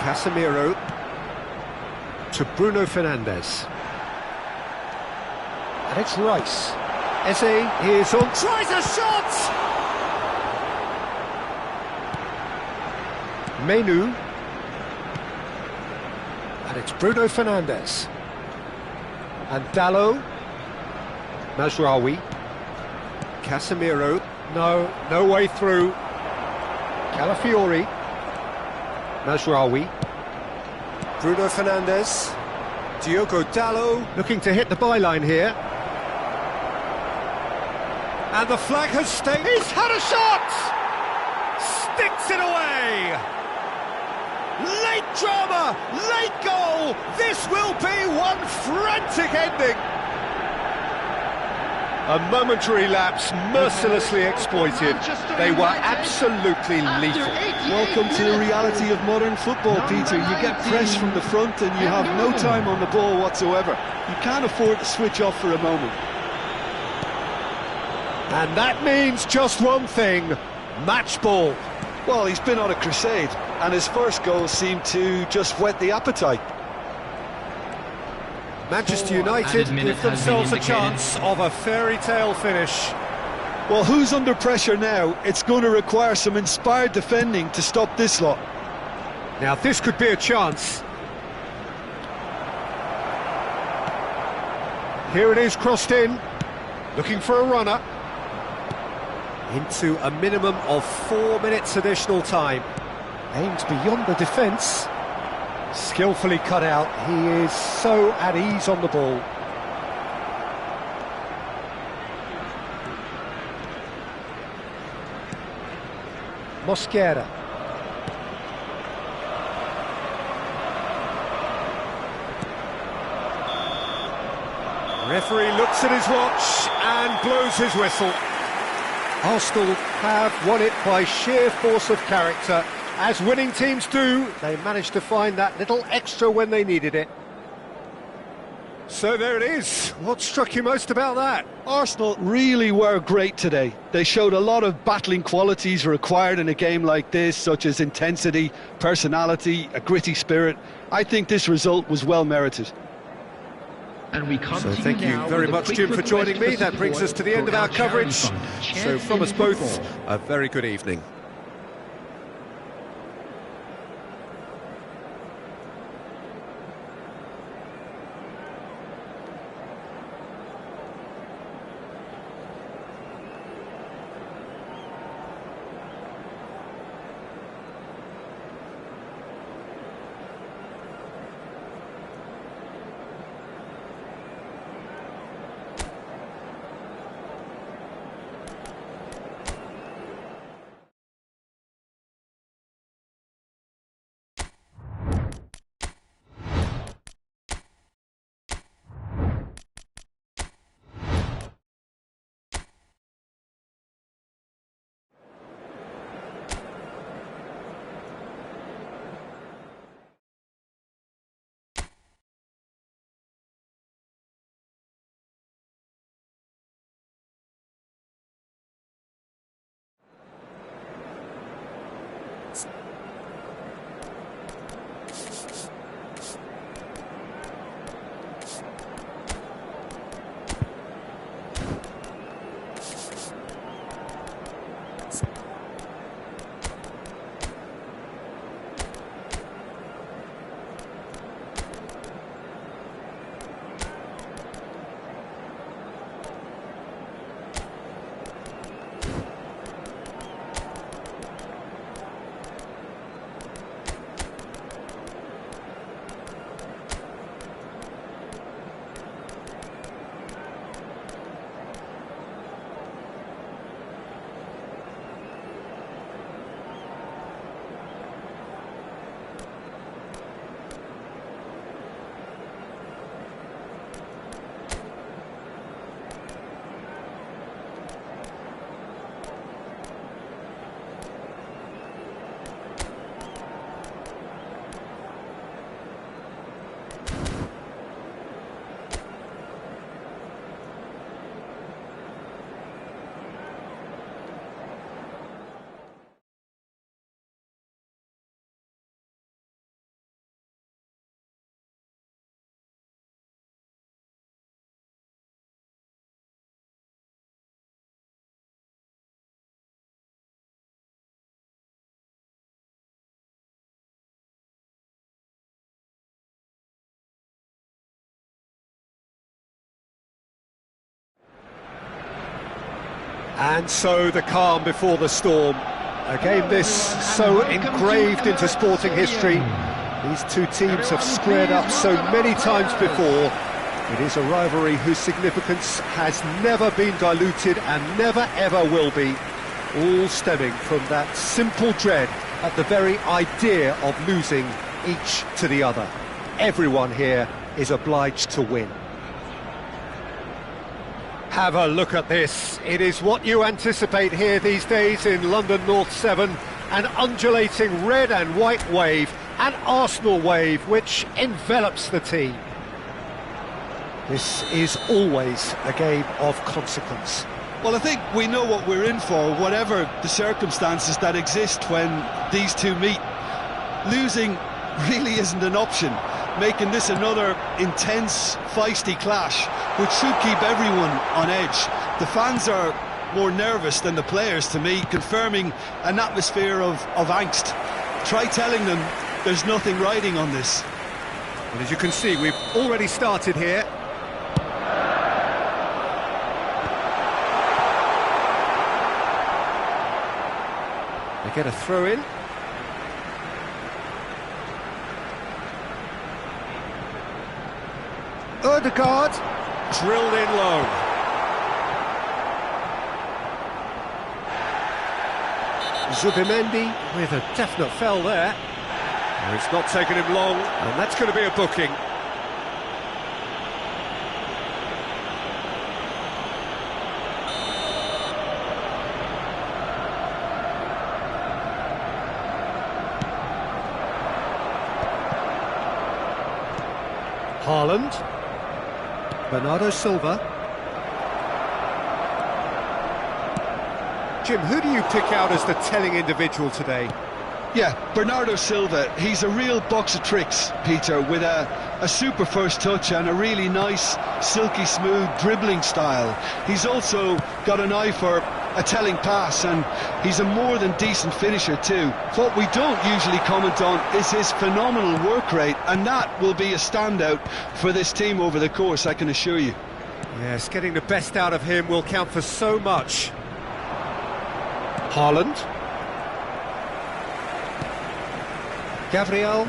Casemiro to Bruno Fernandes. And it's Rice. Eze is on. Tries a shot! Menu. And it's Bruno Fernandes. And Dallo. Mazraoui. Casemiro. No way through. Calafiori. Mazraoui. Bruno Fernandes. Diogo Dallo looking to hit the byline here. And the flag has stayed. He's had a shot! Sticks it away! Late drama, late goal! This will be one frantic ending! A momentary lapse, mercilessly exploited. They were absolutely lethal. Welcome to the reality of modern football, Peter. You get pressed from the front and you have no time on the ball whatsoever. You can't afford to switch off for a moment. And that means just one thing, match ball. Well, he's been on a crusade, and his first goal seemed to just whet the appetite. Manchester United give themselves a chance of a fairy tale finish. Well, who's under pressure now? It's going to require some inspired defending to stop this lot. Now this could be a chance. Here it is, crossed in, looking for a runner. Into a minimum of 4 minutes additional time. Aims beyond the defence. Skillfully cut out. He is so at ease on the ball. Mosquera. Referee looks at his watch and blows his whistle. Arsenal have won it by sheer force of character. As winning teams do, they managed to find that little extra when they needed it. So there it is. What struck you most about that? Arsenal really were great today. They showed a lot of battling qualities required in a game like this, such as intensity, personality, a gritty spirit. I think this result was well merited. And we come So to thank you now very with a much, quick Jim, for joining me. request That brings us to the end of our charity coverage. fund, So from us Champions both, Football. a very good evening. And so the calm before the storm. A game this so engraved into sporting history. These two teams have squared up so many times before. It is a rivalry whose significance has never been diluted and never ever will be. All stemming from that simple dread at the very idea of losing each to the other. Everyone here is obliged to win. Have a look at this. It is what you anticipate here these days in London North 7. An undulating red and white wave, an Arsenal wave which envelops the team. This is always a game of consequence. Well, I think we know what we're in for, whatever the circumstances that exist when these two meet. Losing really isn't an option, making this another intense, feisty clash, which should keep everyone on edge. The fans are more nervous than the players, to me, confirming an atmosphere of angst. Try telling them there's nothing riding on this. And as you can see, we've already started here. They get a throw in. Odegaard, drilled in low. Zubimendi with a definite foul there. It's not taken him long, and that's going to be a booking. Haaland. Bernardo Silva. Jim, who do you pick out as the telling individual today? Yeah, Bernardo Silva, he's a real box of tricks, Peter, with a super first touch and a really nice, silky smooth dribbling style. He's also got an eye for a telling pass, and he's a more than decent finisher too. What we don't usually comment on is his phenomenal work rate, and that will be a standout for this team over the course, I can assure you. Yes, getting the best out of him will count for so much. Haaland. Gabriel.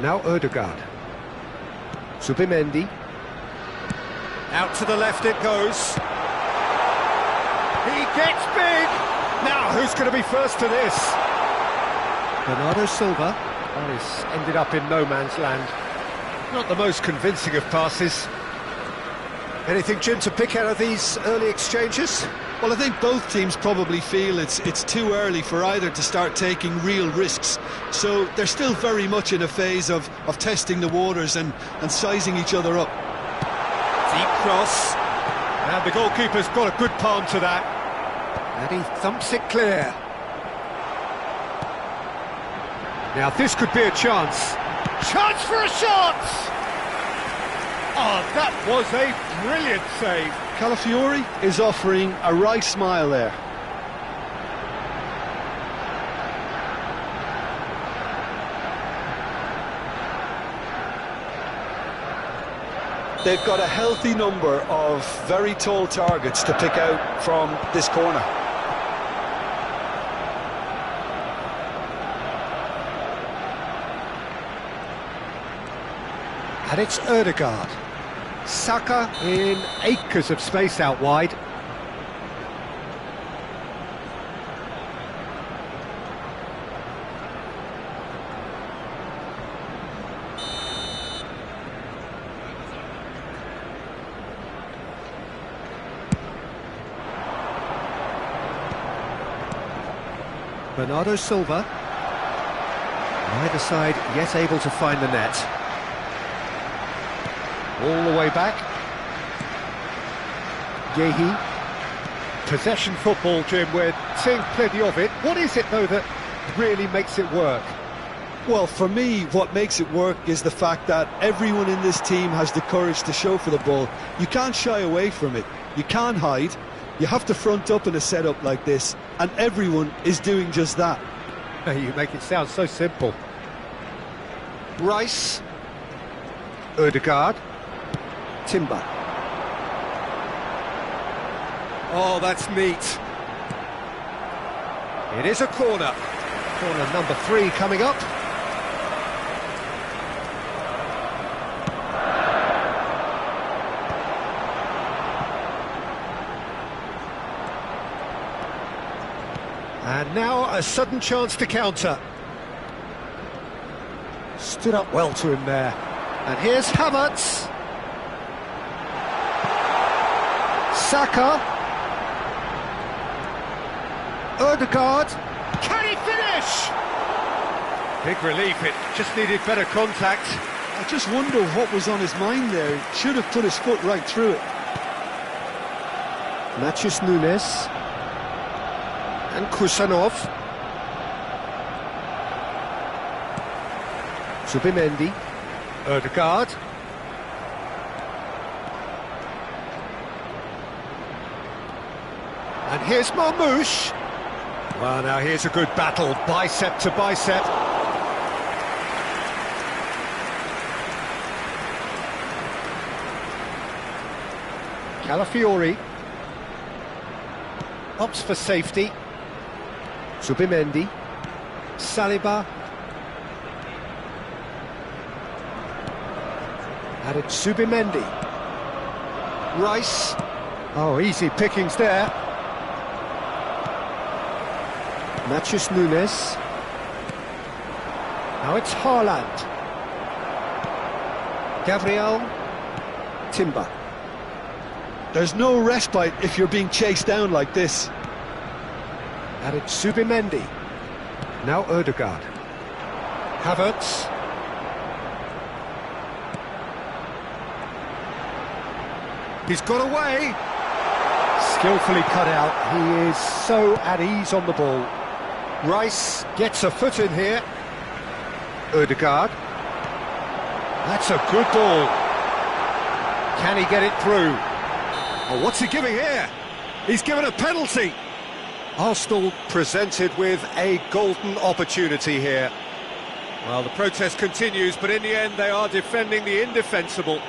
Now Ødegaard. Zubimendi. Out to the left it goes. He gets big! Now who's going to be first to this? Bernardo Silva. Oh, he's ended up in no man's land. Not the most convincing of passes. Anything, Jim, to pick out of these early exchanges? Well, I think both teams probably feel it's too early for either to start taking real risks. So they're still very much in a phase of testing the waters and sizing each other up. Deep cross. And the goalkeeper's got a good palm to that. And he thumps it clear. Now this could be a chance. Chance for a shot! Oh, that was a brilliant save. Calafiori is offering a wry smile there. They've got a healthy number of very tall targets to pick out from this corner. And it's Ødegaard. Saka in acres of space out wide. Bernardo Silva. Neither side yet able to find the net. All the way back. Yehi. Possession football, Jim, we're seeing plenty of it. What is it, though, that really makes it work? Well, for me, what makes it work is the fact that everyone in this team has the courage to show for the ball. You can't shy away from it. You can't hide. You have to front up in a setup like this, and everyone is doing just that. You make it sound so simple. Rice. Ødegaard. Timber. Oh, that's neat. It is a corner. Corner number 3 coming up. And now a sudden chance to counter. Stood up well to him there. And here's Havertz. Saka. Ødegaard. Can he finish? Big relief, it just needed better contact. I just wonder what was on his mind there. He should have put his foot right through it. Matheus Nunes. And Kusanov. Zubimendi. Ødegaard. And here's Marmoush. Well, now here's a good battle, bicep to bicep. Calafiori. Opts for safety. Zubimendi. Saliba. And it's Zubimendi. Rice. Oh, easy pickings there. Matheus Nunes. Now it's Haaland. Gabriel. Timber. There's no respite if you're being chased down like this. And it's Zubimendi. Now Ødegaard. Havertz. He's got away. Skillfully cut out. He is so at ease on the ball. Rice gets a foot in here. Ødegaard. That's a good ball. Can he get it through? Oh, what's he giving here? He's given a penalty. Arsenal presented with a golden opportunity here. Well, the protest continues, but in the end they are defending the indefensible.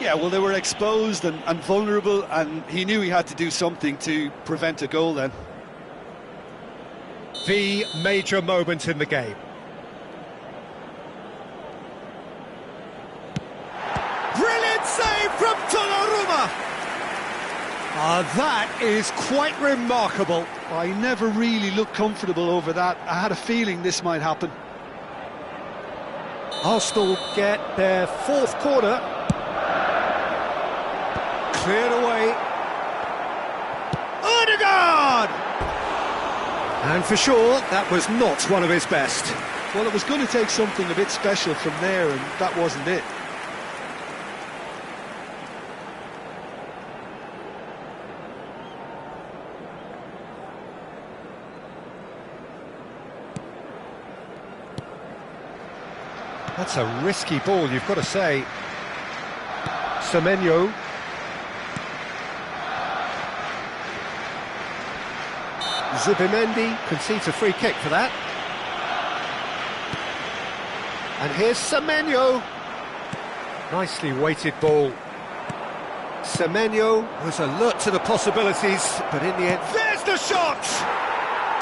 Yeah, well, they were exposed and vulnerable, and he knew he had to do something to prevent a goal then. The major moment in the game. Brilliant save from Donnarumma! That is quite remarkable. I never really looked comfortable over that. I had a feeling this might happen. Arsenal get their fourth corner. Cleared away. Ødegaard! And for sure, that was not one of his best. Well, it was going to take something a bit special from there, and that wasn't it. That's a risky ball, you've got to say. Semenyo. Zubimendi concedes a free kick for that. And here's Semenyo. Nicely weighted ball. Semenyo was alert to the possibilities, but in the end... There's the shot!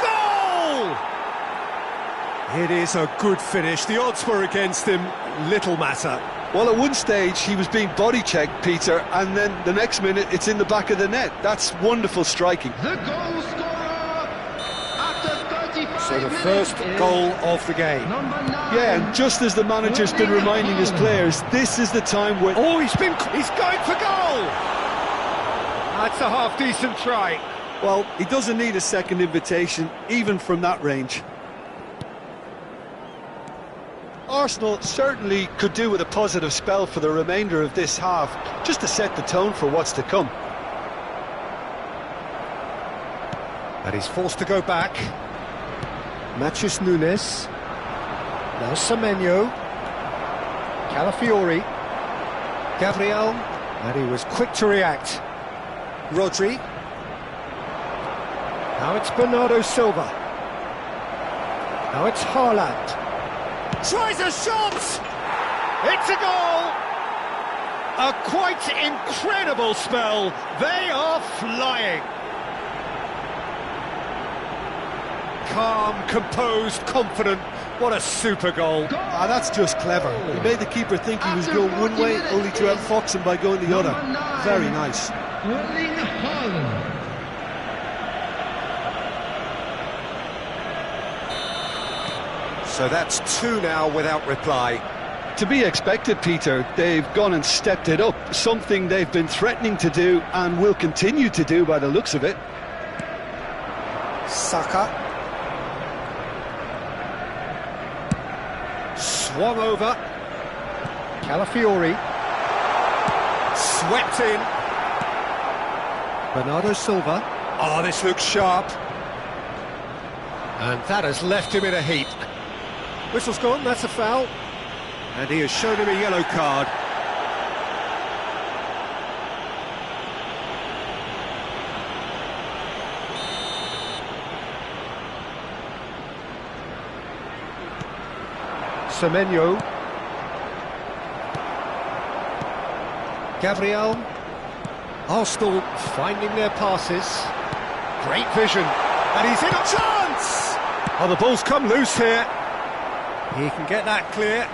Goal! It is a good finish. The odds were against him. Little matter. Well, at one stage he was being body checked, Peter, and then the next minute it's in the back of the net. That's wonderful striking. The goal scorer after 35 So the first goal of the game. Yeah, and just as the manager's been reminding his players, this is the time when... Oh, he's going for goal! That's a half-decent try. Well, he doesn't need a second invitation, even from that range. Arsenal certainly could do with a positive spell for the remainder of this half, just to set the tone for what's to come. And he's forced to go back. Matheus Nunes. Now Semenyo. Calafiori. Gabriel. And he was quick to react. Rodri. Now it's Bernardo Silva. Now it's Haaland. Tries a shot! It's a goal! A quite incredible spell. They are flying. Calm, composed, confident. What a super goal. Ah, that's just clever. He made the keeper think he was going one way, only to outfox him by going the other. Very nice. So that's two now without reply. To be expected, Peter. They've gone and stepped it up, something they've been threatening to do and will continue to do by the looks of it. Saka. Swung over. Calafiori. Swept in. Bernardo Silva. Oh, this looks sharp. And that has left him in a heap. Whistle's gone, that's a foul. And he has shown him a yellow card. Semenyo. Gabriel. Arsenal finding their passes. Great vision. And he's in a chance! Oh, the ball's come loose here. He can get that clear.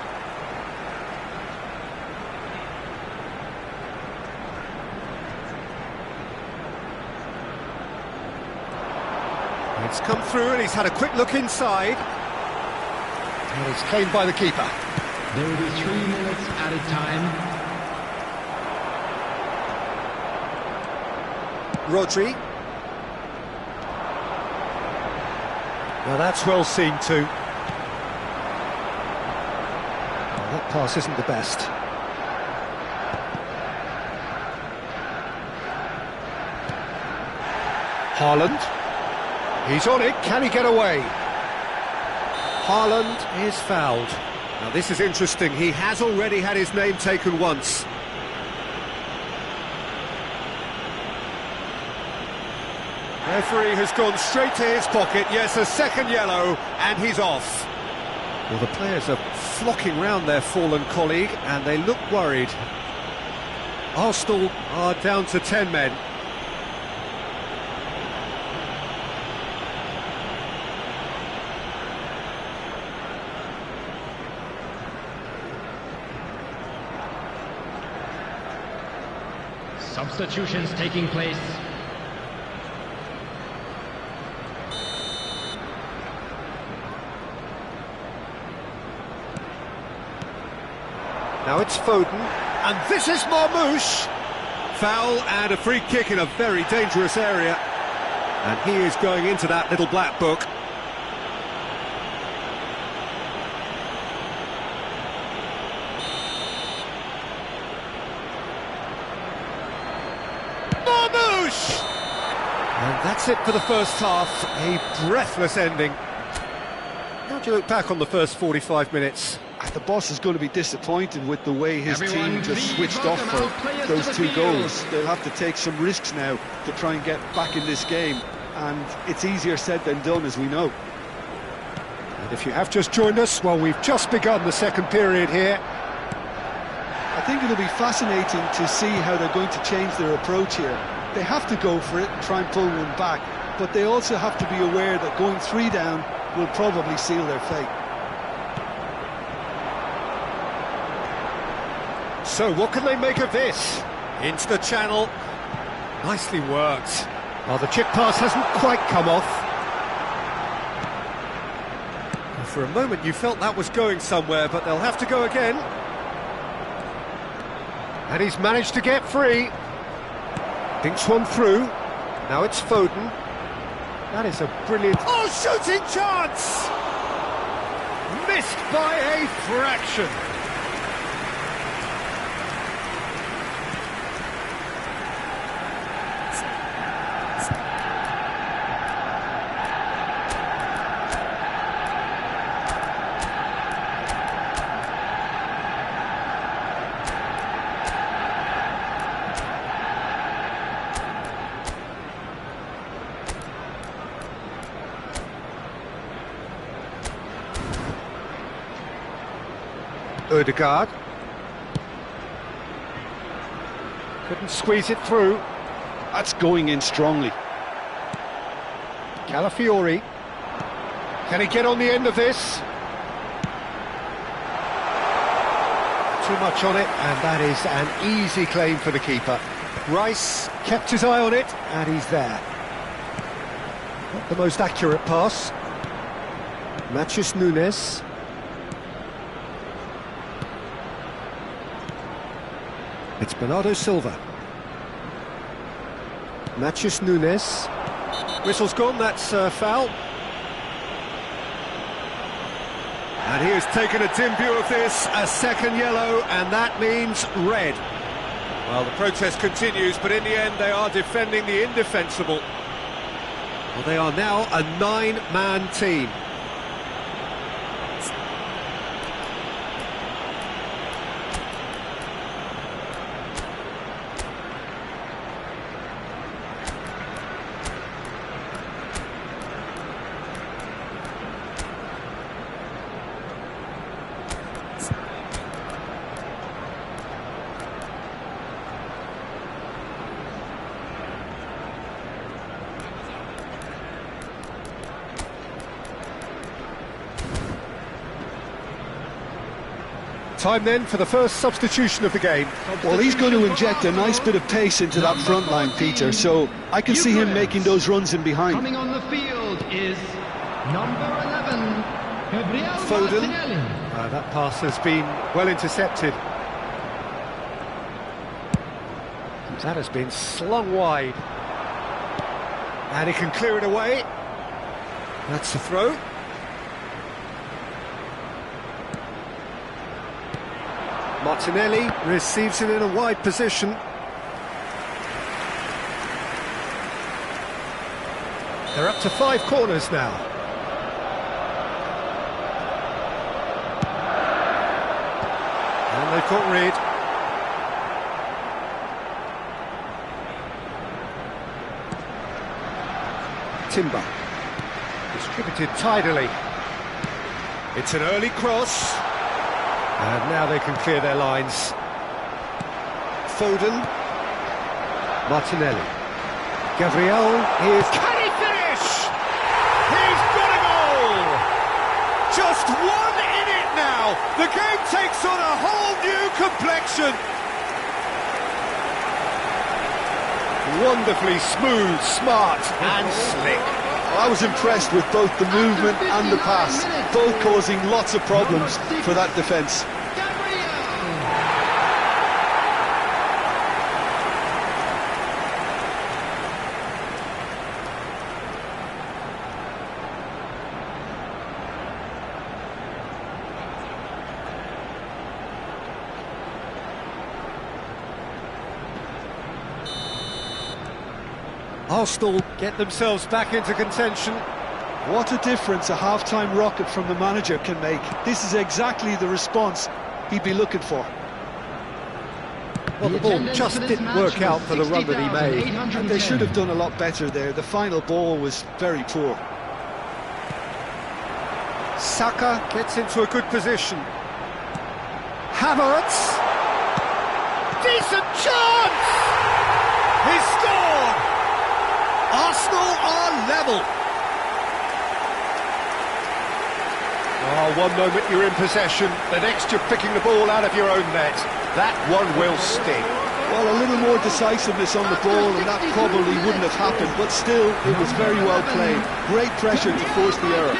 It's come through and he's had a quick look inside. And it's claimed by the keeper. There will be 3 minutes added time. Rodri. Now that's well seen too. Well, that pass isn't the best. Haaland. He's on it, can he get away? Haaland is fouled. Now this is interesting, he has already had his name taken once. Referee has gone straight to his pocket, yes, a second yellow, and he's off. Well, the players are flocking round their fallen colleague, and they look worried. Arsenal are down to 10 men. Substitutions taking place. Now it's Foden, and this is Marmoush. Foul and a free kick in a very dangerous area. And he is going into that little black book. Marmoush! And that's it for the first half, a breathless ending. How do you look back on the first 45 minutes? The boss is going to be disappointed with the way his team just switched off for those two goals. They'll have to take some risks now to try and get back in this game, and it's easier said than done, as we know. And if you have just joined us, well, we've just begun the second period here. I think it'll be fascinating to see how they're going to change their approach here. They have to go for it and try and pull one back, but they also have to be aware that going 3 down will probably seal their fate. So what can they make of this? Into the channel. Nicely worked. Well, the chip pass hasn't quite come off. And for a moment you felt that was going somewhere, but they'll have to go again. And he's managed to get free. Dinks one through. Now it's Foden. That is a brilliant... Oh, shooting chance! Missed by a fraction. Ødegaard. Couldn't squeeze it through. That's going in strongly. Calafiori. Can he get on the end of this? Too much on it, and that is an easy claim for the keeper. Rice kept his eye on it, and he's there. Not the most accurate pass. Matheus Nunes. It's Bernardo Silva. Matheus Nunes. Whistle's gone, that's foul. And he has taken a dim view of this, a second yellow, and that means red. Well, the protest continues, but in the end they are defending the indefensible. Well, they are now a 9-man team. Time then for the first substitution of the game. Well, he's going to inject a nice bit of pace into that front line, Peter, so I can see him making those runs in behind. Coming on the field is number 11, Gabriel Foden. Martinelli. That pass has been well intercepted. That has been slung wide. And he can clear it away. That's the throw. Martinelli receives it in a wide position. They're up to 5 corners now. And they've got rid. Timber. Distributed tidily. It's an early cross. And now they can clear their lines. Foden. Martinelli. Gabriel is... Can he finish? He's got a goal! Just one in it now. The game takes on a whole new complexion. Wonderfully smooth, smart and slick. I was impressed with both the movement and the pass, both causing lots of problems for that defence. Arsenal get themselves back into contention. What a difference a half-time rocket from the manager can make. This is exactly the response he'd be looking for. Well, the ball just didn't work out for the run that he made. And they should have done a lot better there. The final ball was very poor. Saka gets into a good position. Havertz. Decent chance! He's scored! Arsenal are level. Oh, one moment you're in possession, the next you're picking the ball out of your own net. That one will sting. Well, a little more decisiveness on the ball and that probably wouldn't have happened, but still, it was very well played. Great pressure to force the error.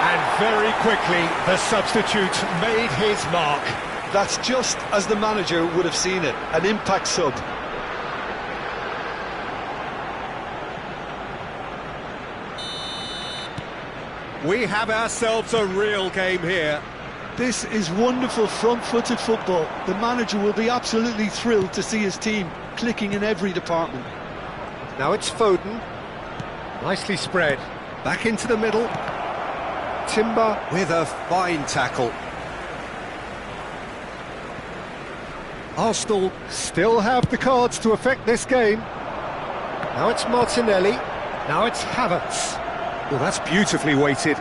And very quickly, the substitute made his mark. That's just as the manager would have seen it, an impact sub. We have ourselves a real game here. This is wonderful front-footed football. The manager will be absolutely thrilled to see his team clicking in every department. Now it's Foden. Nicely spread. Back into the middle. Timber with a fine tackle. Arsenal still have the cards to affect this game. Now it's Martinelli. Now it's Havertz. Well, that's beautifully weighted.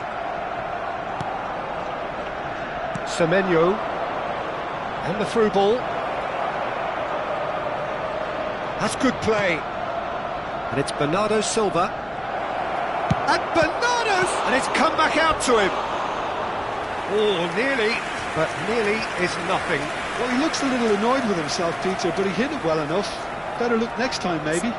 Semenyo. And the through ball. That's good play. And it's Bernardo Silva. And Bernardo's! And it's come back out to him. Oh, nearly. But nearly is nothing. Well, he looks a little annoyed with himself, Peter, but he hit it well enough. Better look next time, maybe.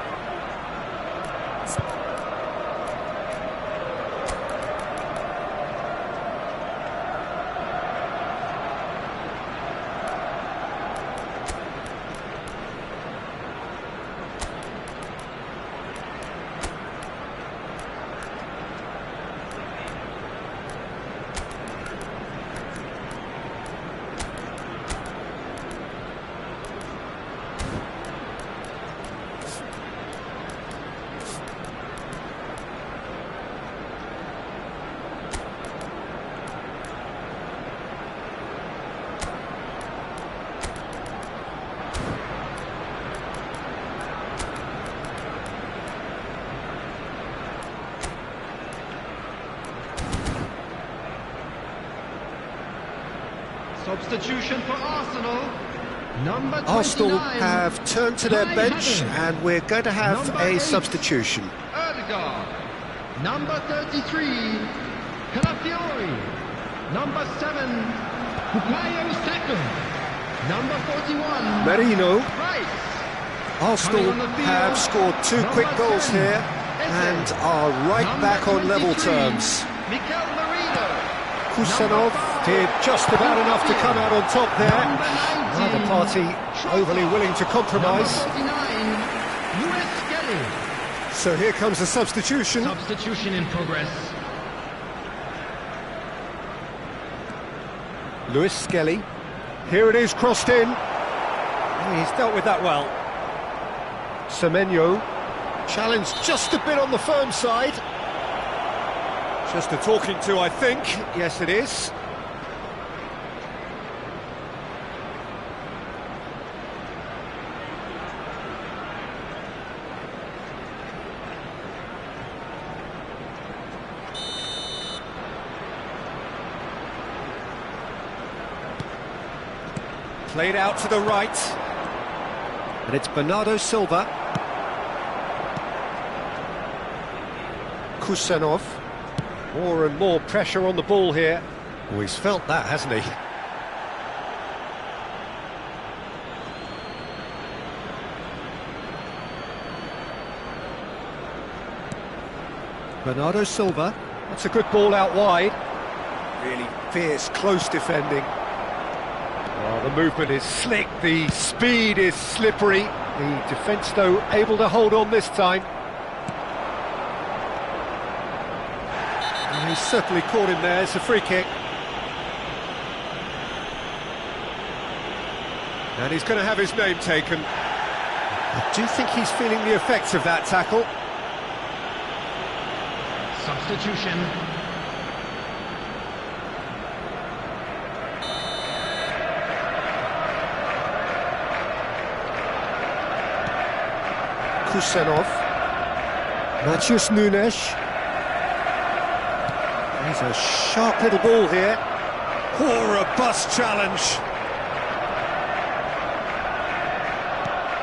Substitution for Arsenal. Number 29. Arsenal have turned to their bench and we're going to have a substitution. Erdegaard. Number 33. Calafiori. Number 7. Bukayo Saka. Number 41. Merino. Price. Arsenal have scored 2 quick goals here and are right back on level terms. Mikel Merino. Kusanov did just about enough to come out on top there. Neither party overly willing to compromise. Number 49. US Kelly. So here comes a substitution. Substitution in progress. Lewis Skelly. Here it is, crossed in. Oh, he's dealt with that well. Semenyo. Challenged just a bit on the firm side. Just a talking to, I think. Yes, it is. Played out to the right. And it's Bernardo Silva. Kusanov. More and more pressure on the ball here. Oh, he's felt that, hasn't he? Bernardo Silva. That's a good ball out wide. Really fierce, close defending. Oh, the movement is slick, the speed is slippery. The defence, though, able to hold on this time. And he's certainly caught him there. It's a free kick. And he's going to have his name taken. I do think he's feeling the effects of that tackle. Substitution. Kusanov. Matheus Nunes. He's a sharp little ball here. Or a bust challenge.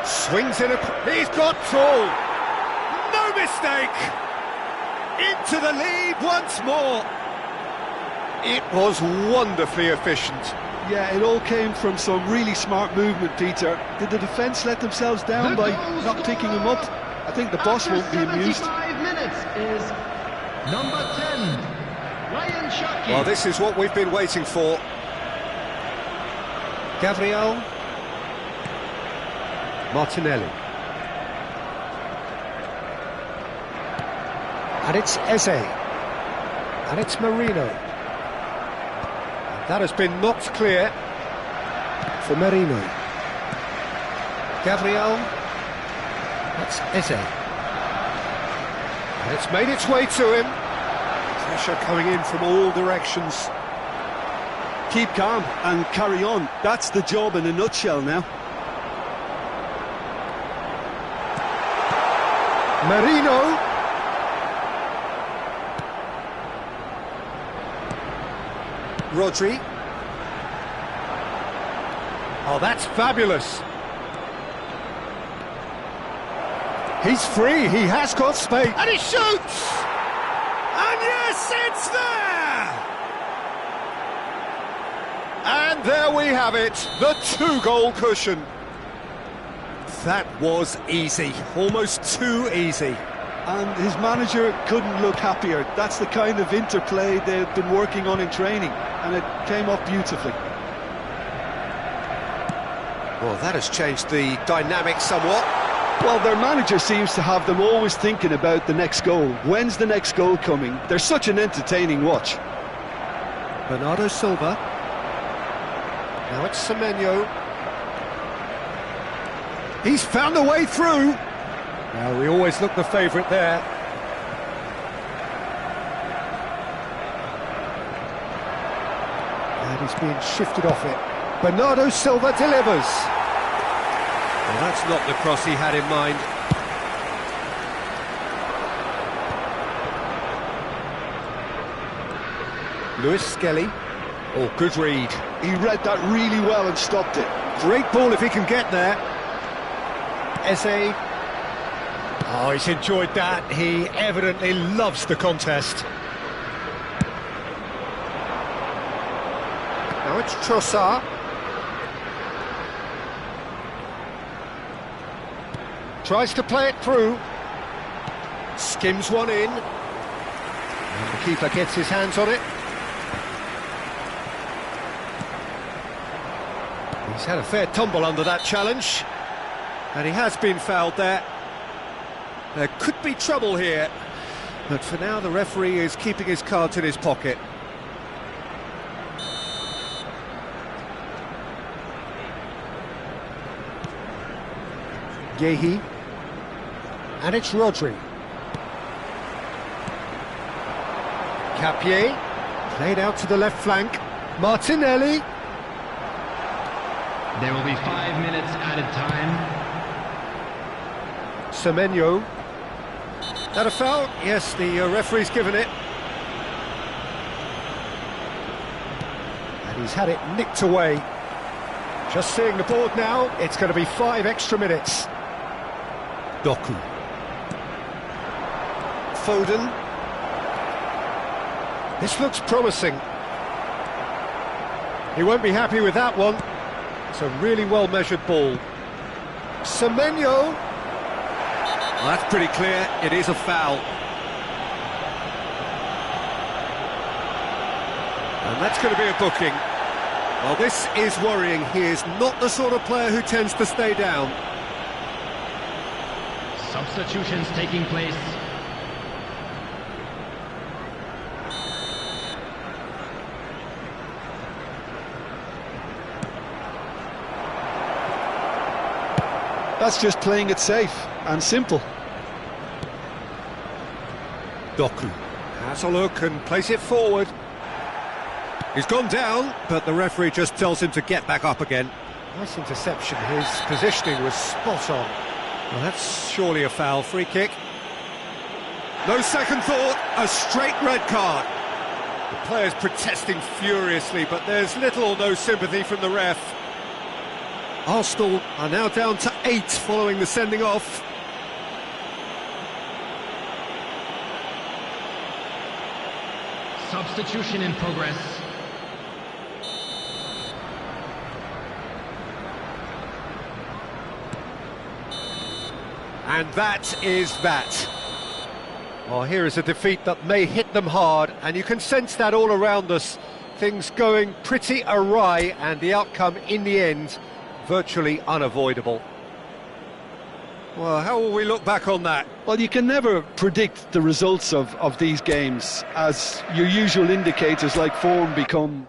Swings in a... He's got full. No mistake. Into the lead once more. It was wonderfully efficient. Yeah, it all came from some really smart movement, Peter. Did the defence let themselves down by not picking him up? I think the boss won't be amused. 75 minutes is number 10, Ryan Shaki. Well, this is what we've been waiting for. Gabriel Martinelli. And it's Eze. And it's Marino. That has been knocked clear for Marino. Gabriel. That's Eze. And it's made its way to him. Pressure coming in from all directions. Keep calm and carry on. That's the job in a nutshell now. Marino. Rodri. Oh, that's fabulous. He's free, he has got space, and he shoots! And yes, it's there! And there we have it, the 2-goal cushion. That was easy, almost too easy. And his manager couldn't look happier. That's the kind of interplay they've been working on in training, and it came off beautifully. Well, that has changed the dynamic somewhat. Well, their manager seems to have them always thinking about the next goal. When's the next goal coming? They're such an entertaining watch. Bernardo Silva. Now it's Semenyo. He's found a way through. Now, we always look the favourite there. And he's being shifted off it. Bernardo Silva delivers. Well, that's not the cross he had in mind. Lewis Skelly. Oh, good read. He read that really well and stopped it. Great ball if he can get there. Eze. Oh, he's enjoyed that. He evidently loves the contest. Now it's Trossard. Tries to play it through. Skims one in. And the keeper gets his hands on it. He's had a fair tumble under that challenge. And he has been fouled there. There could be trouble here, but for now the referee is keeping his cards in his pocket. Yehi, and it's Rodri. Capier, played out to the left flank. Martinelli. There will be 5 minutes added time. Semenyo. That a foul? Yes, the referee's given it. And he's had it nicked away. Just seeing the board now, it's going to be 5 extra minutes. Doku. Foden. This looks promising. He won't be happy with that one. It's a really well-measured ball. Semenyo. Well, that's pretty clear. It is a foul. And that's going to be a booking. Well, this is worrying. He is not the sort of player who tends to stay down. Substitutions taking place. That's just playing it safe and simple. Doku has a look and plays it forward. He's gone down, but the referee just tells him to get back up again. Nice interception. His positioning was spot on. Well, that's surely a foul. Free kick. No second thought, a straight red card. The players protesting furiously, but there's little or no sympathy from the ref. Arsenal are now down to 8 following the sending off. Substitution in progress. And that is that. Well, here is a defeat that may hit them hard, and you can sense that all around us. Things going pretty awry, and the outcome in the end virtually unavoidable. Well, how will we look back on that? Well, you can never predict the results of these games, as your usual indicators like form become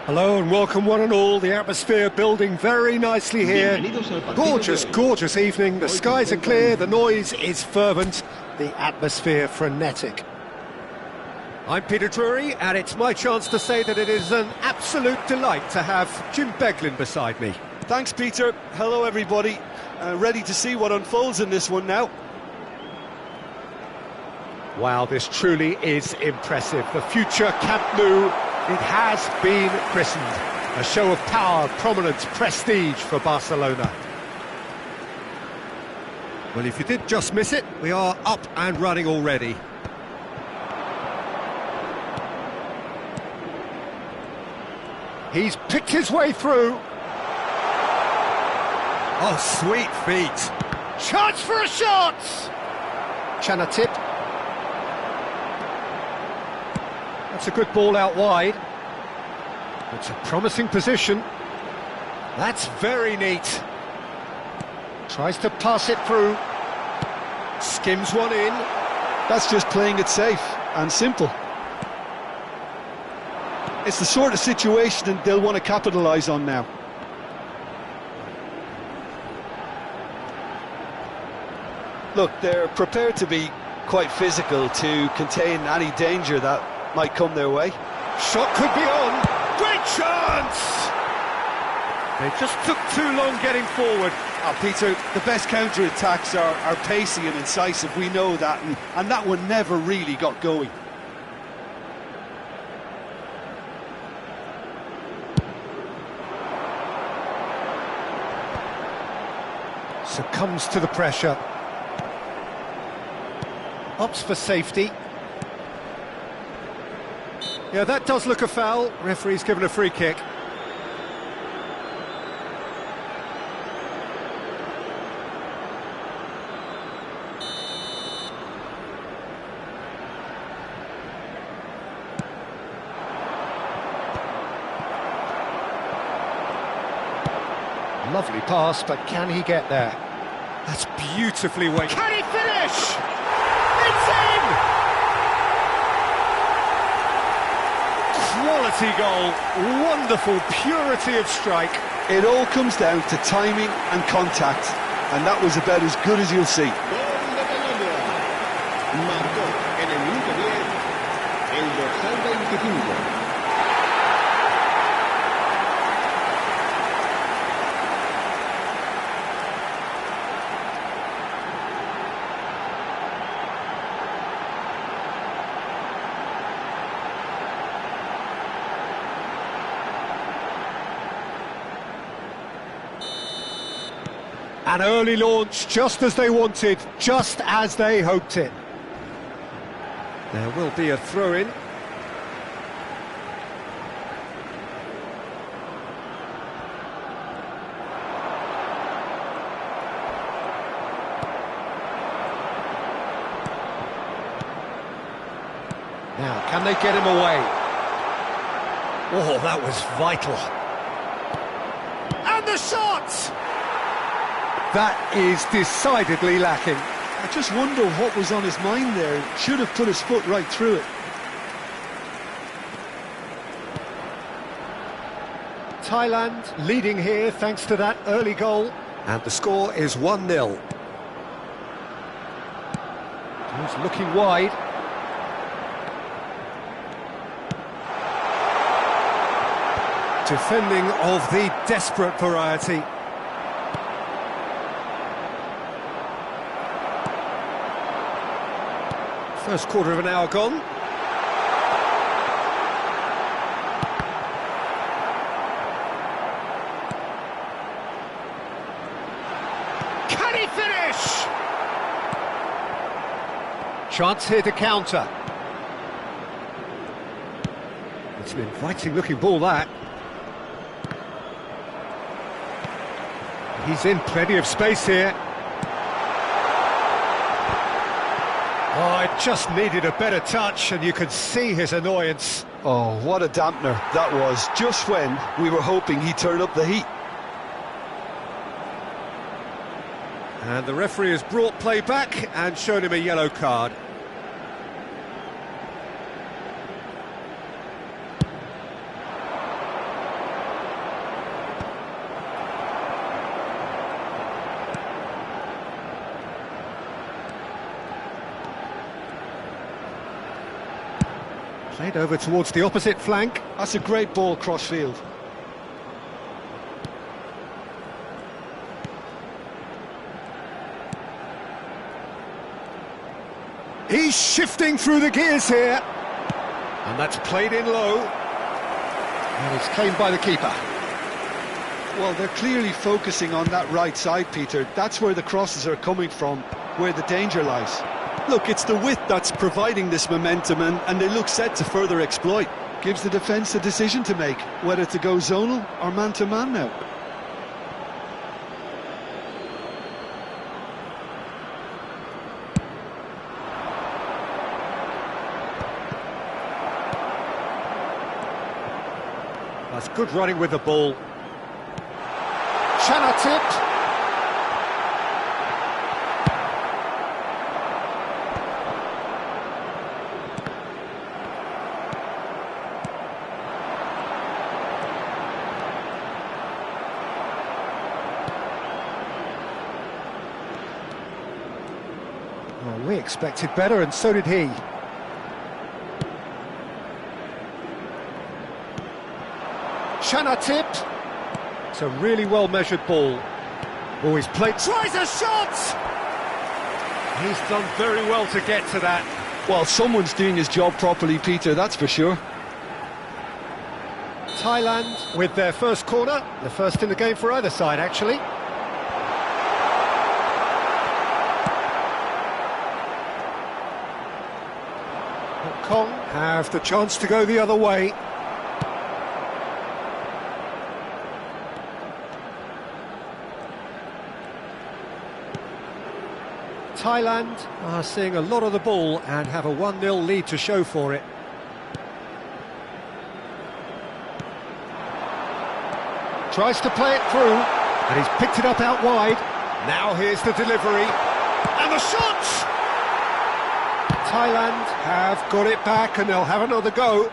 Hello and welcome one and all. The atmosphere building very nicely here. Gorgeous, gorgeous evening. The skies are clear, the noise is fervent, the atmosphere frenetic. I'm Peter Drury, and it's my chance to say that it is an absolute delight to have Jim Beglin beside me. Thanks, Peter. Hello, everybody. Ready to see what unfolds in this one now. Wow, this truly is impressive. The future Camp Nou, it has been christened. A show of power, prominence, prestige for Barcelona. Well, if you did just miss it, we are up and running already. He's picked his way through. Oh, sweet feet. Chance for a shot! Chanatip. That's a good ball out wide. It's a promising position. That's very neat. Tries to pass it through. Skims one in. That's just playing it safe and simple. It's the sort of situation that they'll want to capitalise on now. Look, they're prepared to be quite physical to contain any danger that might come their way. Shot could be on. Great chance! They just took too long getting forward. Peter, the best counter-attacks are pacey and incisive, we know that, and that one never really got going. Succumbs to the pressure. Opts for safety. Yeah, that does look a foul. Referee's given a free kick. Lovely pass, but can he get there? That's beautifully weighted. Can he finish? It's in! Quality goal, wonderful purity of strike. It all comes down to timing and contact, and that was about as good as you'll see. Marcó en el minuto 10 el dorsal 25. An early launch, just as they wanted, just as they hoped it. There will be a throw-in. Now, can they get him away? Oh, that was vital. And the shot! That is decidedly lacking. I just wonder what was on his mind there. Should have put his foot right through it. Thailand leading here thanks to that early goal. And the score is 1-0. He's looking wide. Defending of the desperate variety. First quarter of an hour gone. Can he finish? Chance here to counter. It's an inviting looking ball, that. He's in plenty of space here. Oh, it just needed a better touch, and you could see his annoyance. Oh, what a dampener that was, just when we were hoping he'd turn up the heat. And the referee has brought play back and shown him a yellow card. Played over towards the opposite flank. That's a great ball cross-field. He's shifting through the gears here. And that's played in low. And it's claimed by the keeper. Well, they're clearly focusing on that right side, Peter. That's where the crosses are coming from, where the danger lies. Look, it's the width that's providing this momentum, and they look set to further exploit. Gives the defence a decision to make, whether to go zonal or man-to-man now. That's good running with the ball. Tip. Well, we expected better, and so did he. Tip. It's a really well-measured ball. Oh, he's played... Tries a shot! He's done very well to get to that. Well, someone's doing his job properly, Peter, that's for sure. Thailand with their first corner. The first in the game for either side, actually. Hong Kong have the chance to go the other way. Thailand are seeing a lot of the ball and have a 1-0 lead to show for it. Tries to play it through, and he's picked it up out wide. Now here's the delivery, and the shot! Thailand have got it back, and they'll have another go.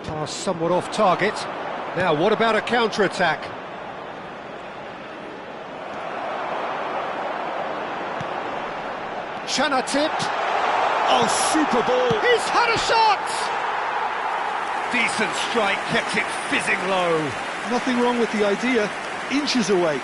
Pass somewhat off target. Now, what about a counter-attack? Tip. Oh, super ball. He's had a shot! Decent strike, kept it fizzing low. Nothing wrong with the idea. Inches away.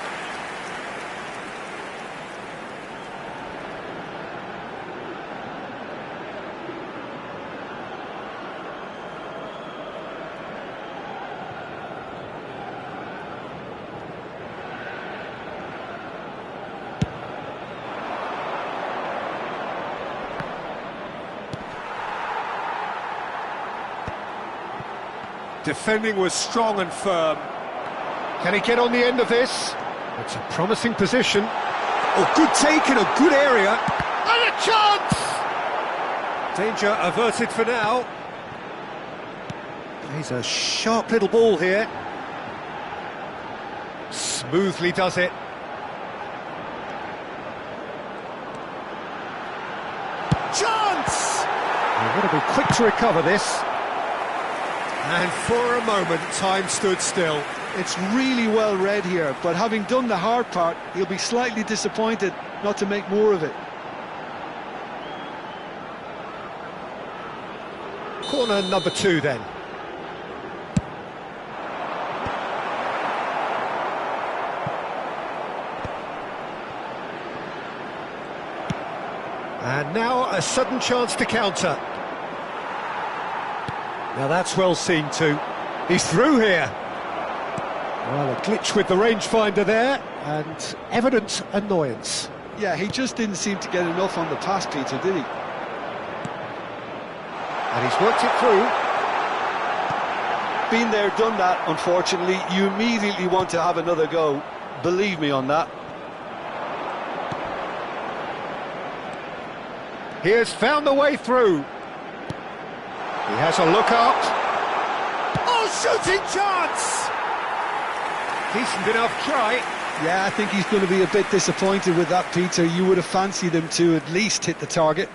Defending was strong and firm. Can he get on the end of this? It's a promising position. Oh, good take in a good area. And a chance! Danger averted for now. Plays a sharp little ball here. Smoothly does it. Chance! They've got to be quick to recover this. And for a moment, time stood still. It's really well read here, but having done the hard part, he'll be slightly disappointed not to make more of it. Corner number 2 then. And now a sudden chance to counter. Now that's well seen too. He's through here. Well, a glitch with the rangefinder there, and evident annoyance. Yeah, he just didn't seem to get enough on the pass, Peter, did he? And he's worked it through. Been there, done that, unfortunately. You immediately want to have another go. Believe me on that. He has found the way through. He has a look up. Oh, shooting chance! Decent enough try. Yeah, I think he's going to be a bit disappointed with that, Peter. You would have fancied him to at least hit the target.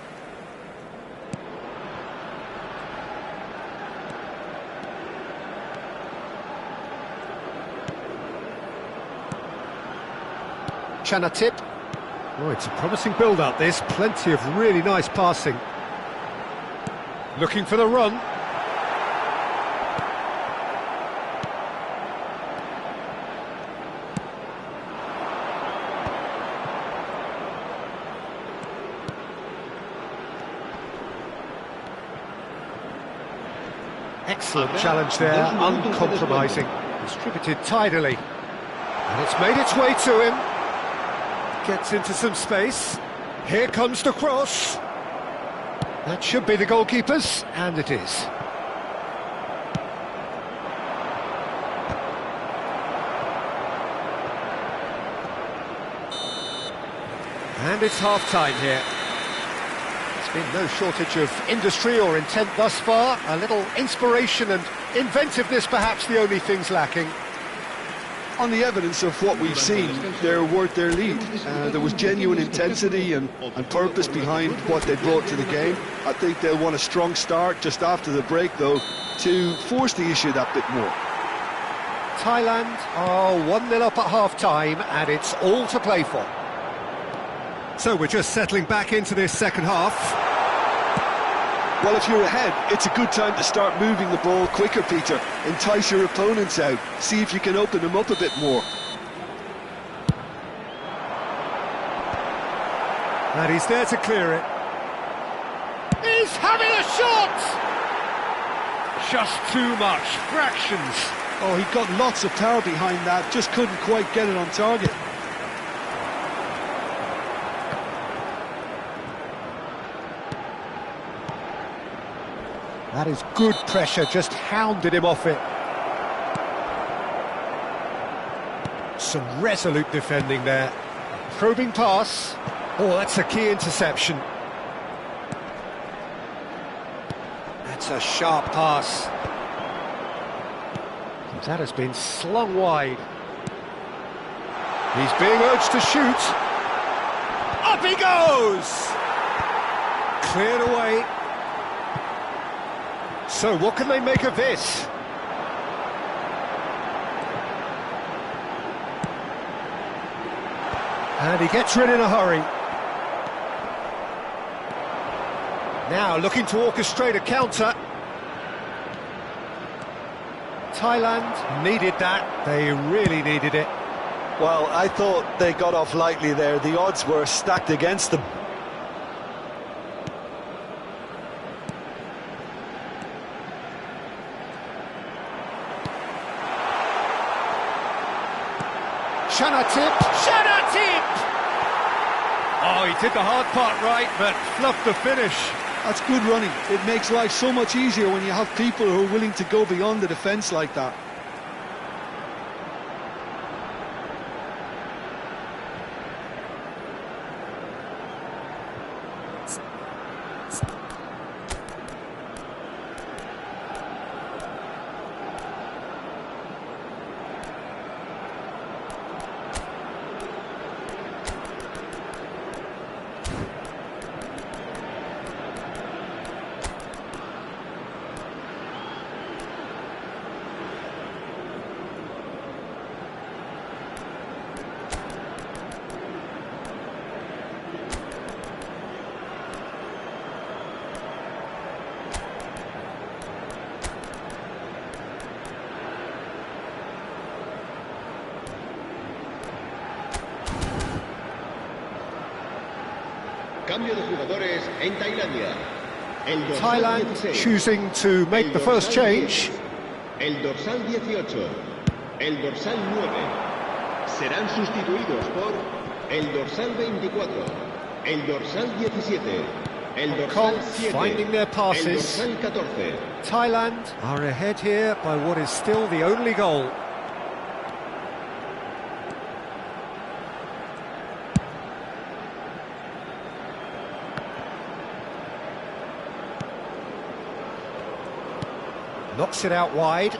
Tip. Oh, it's a promising build-up, this. Plenty of really nice passing. Looking for the run. Excellent challenge there, uncompromising. Distributed tidily. And it's made its way to him. Gets into some space. Here comes the cross. That should be the goalkeeper's, and it is. And it's half-time here. There's been no shortage of industry or intent thus far. A little inspiration and inventiveness, perhaps the only things lacking. On the evidence of what we've seen, they're worth their lead. There was genuine intensity and purpose behind what they brought to the game. I think they'll want a strong start just after the break, though, to force the issue that bit more. Thailand are 1-0 up at half-time, and it's all to play for. So we're just settling back into this second half. Well, if you're ahead, it's a good time to start moving the ball quicker, Peter. Entice your opponents out. See if you can open them up a bit more. And he's there to clear it. He's having a shot! Just too much. Fractions. Oh, he got lots of power behind that. Just couldn't quite get it on target. That is good pressure, just hounded him off it. Some resolute defending there. Probing pass. Oh, that's a key interception. That's a sharp pass. That has been slung wide. He's being urged to shoot. Up he goes! Cleared away. So what can they make of this? And he gets rid in a hurry. Now looking to orchestrate a counter. Thailand needed that. They really needed it. Well, I thought they got off lightly there. The odds were stacked against them. Shanatip! Shanatip! Oh, he did the hard part right, but fluffed the finish. That's good running. It makes life so much easier when you have people who are willing to go beyond the defence like that. Cambio de jugadores en Tailandia. Thailand choosing to make the first change. El dorsal 18, el dorsal 9 serán sustituidos por el dorsal 24, el dorsal 17, el dorsal 7, finding their passes. el dorsal 14. Thailand are ahead here by what is still the only goal. Knocks it out wide.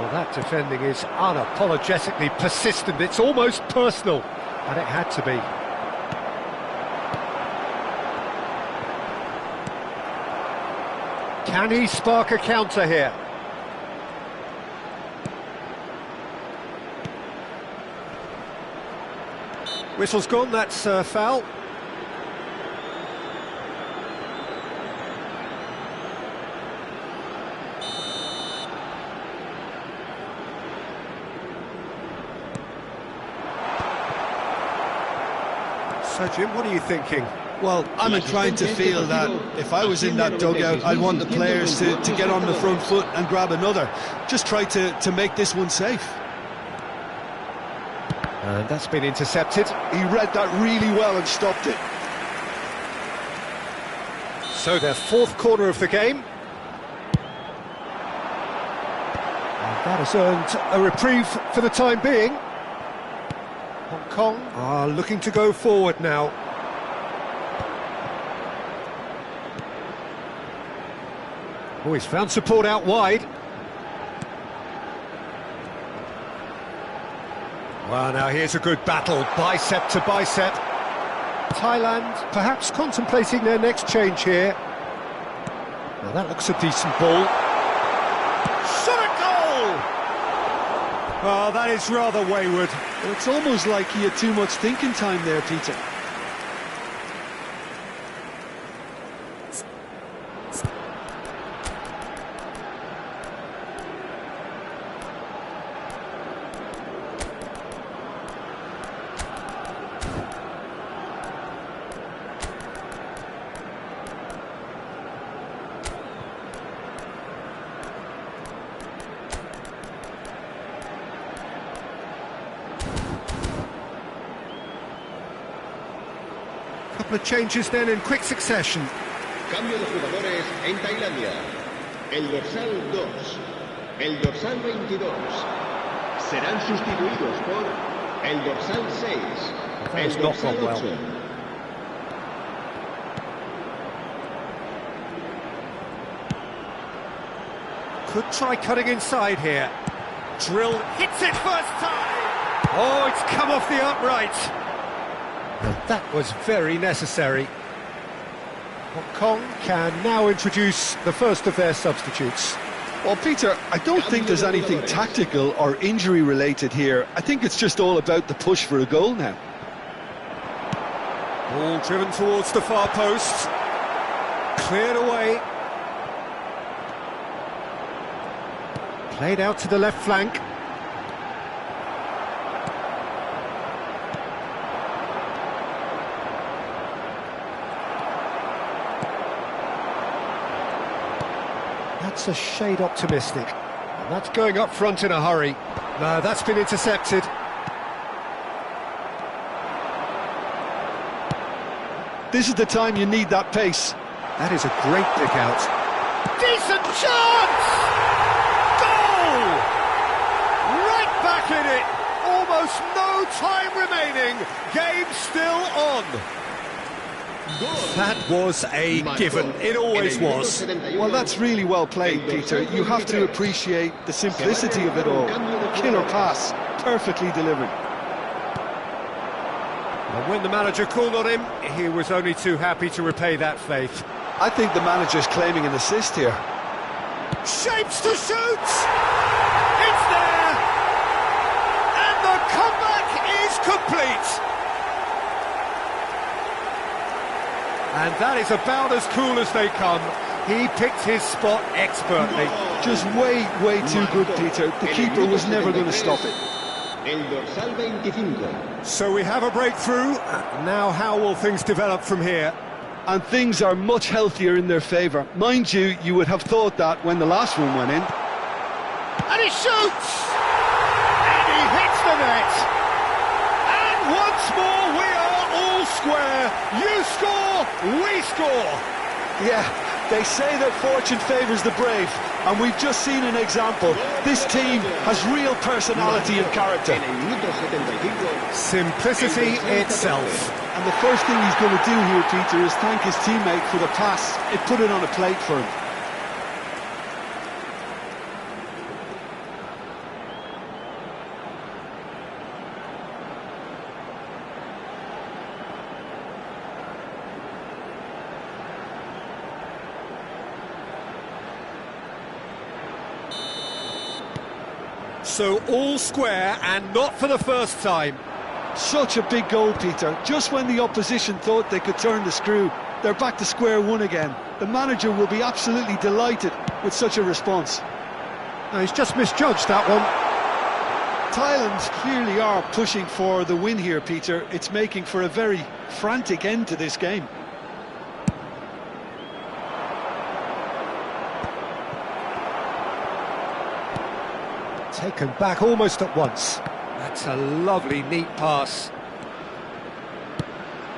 Well, that defending is unapologetically persistent. It's almost personal, and it had to be. Can he spark a counter here? Whistle's gone, that's foul. So, Jim, what are you thinking? Well, I'm inclined to feel that if I was in that dugout, I'd want the players to get on the front foot and grab another. Just try to make this one safe. And that's been intercepted. He read that really well and stopped it. So their fourth corner of the game. And that has earned a reprieve for the time being. Hong Kong are looking to go forward now. Oh, he's found support out wide. Well, now here's a good battle, bicep to bicep. Thailand perhaps contemplating their next change here. Now that looks a decent ball. Shot a goal! Oh, that is rather wayward. Well, it's almost like he had too much thinking time there, Peter. Couple of changes then in quick succession. Cambio de jugadores en Tailandia. El dorsal 2, el dorsal 22 serán sustituidos por el dorsal 6, el dorsal 8. Could try cutting inside here. Drill hits it first time. Oh, it's come off the upright. And that was very necessary. Hong Kong can now introduce the first of their substitutes. Well, Peter, I don't think there's anything tactical or injury related here. I think it's just all about the push for a goal now. Ball driven towards the far post. Cleared away. Played out to the left flank. That's a shade optimistic. And that's going up front in a hurry. No, that's been intercepted. This is the time you need that pace. That is a great pick out. Decent chance! Goal! Right back in it. Almost no time remaining. Game still on. That was a given. It always was. Well, that's really well played, Peter. You have to appreciate the simplicity of it all. Killer pass, perfectly delivered. And when the manager called on him, he was only too happy to repay that faith. I think the manager's claiming an assist here. Shapes to shoot! It's there! And the comeback is complete! And that is about as cool as they come. He picked his spot expertly. Just way too good, Peter. The keeper was never going to stop it. El dorsal 25. So we have a breakthrough. Now how will things develop from here? And things are much healthier in their favour. Mind you, you would have thought that when the last one went in. And he shoots! And he hits the net! And once more we are all square. You score, we score! Yeah, they say that fortune favours the brave, and we've just seen an example. This team has real personality and character. Simplicity itself. And the first thing he's going to do here, Peter, is thank his teammate for the pass. It put it on a plate for him. So all square, and not for the first time. Such a big goal, Peter. Just when the opposition thought they could turn the screw, they're back to square one again. The manager will be absolutely delighted with such a response. No, he's just misjudged that one. Thailand clearly are pushing for the win here, Peter. It's making for a very frantic end to this game. Taken back almost at once. That's a lovely, neat pass.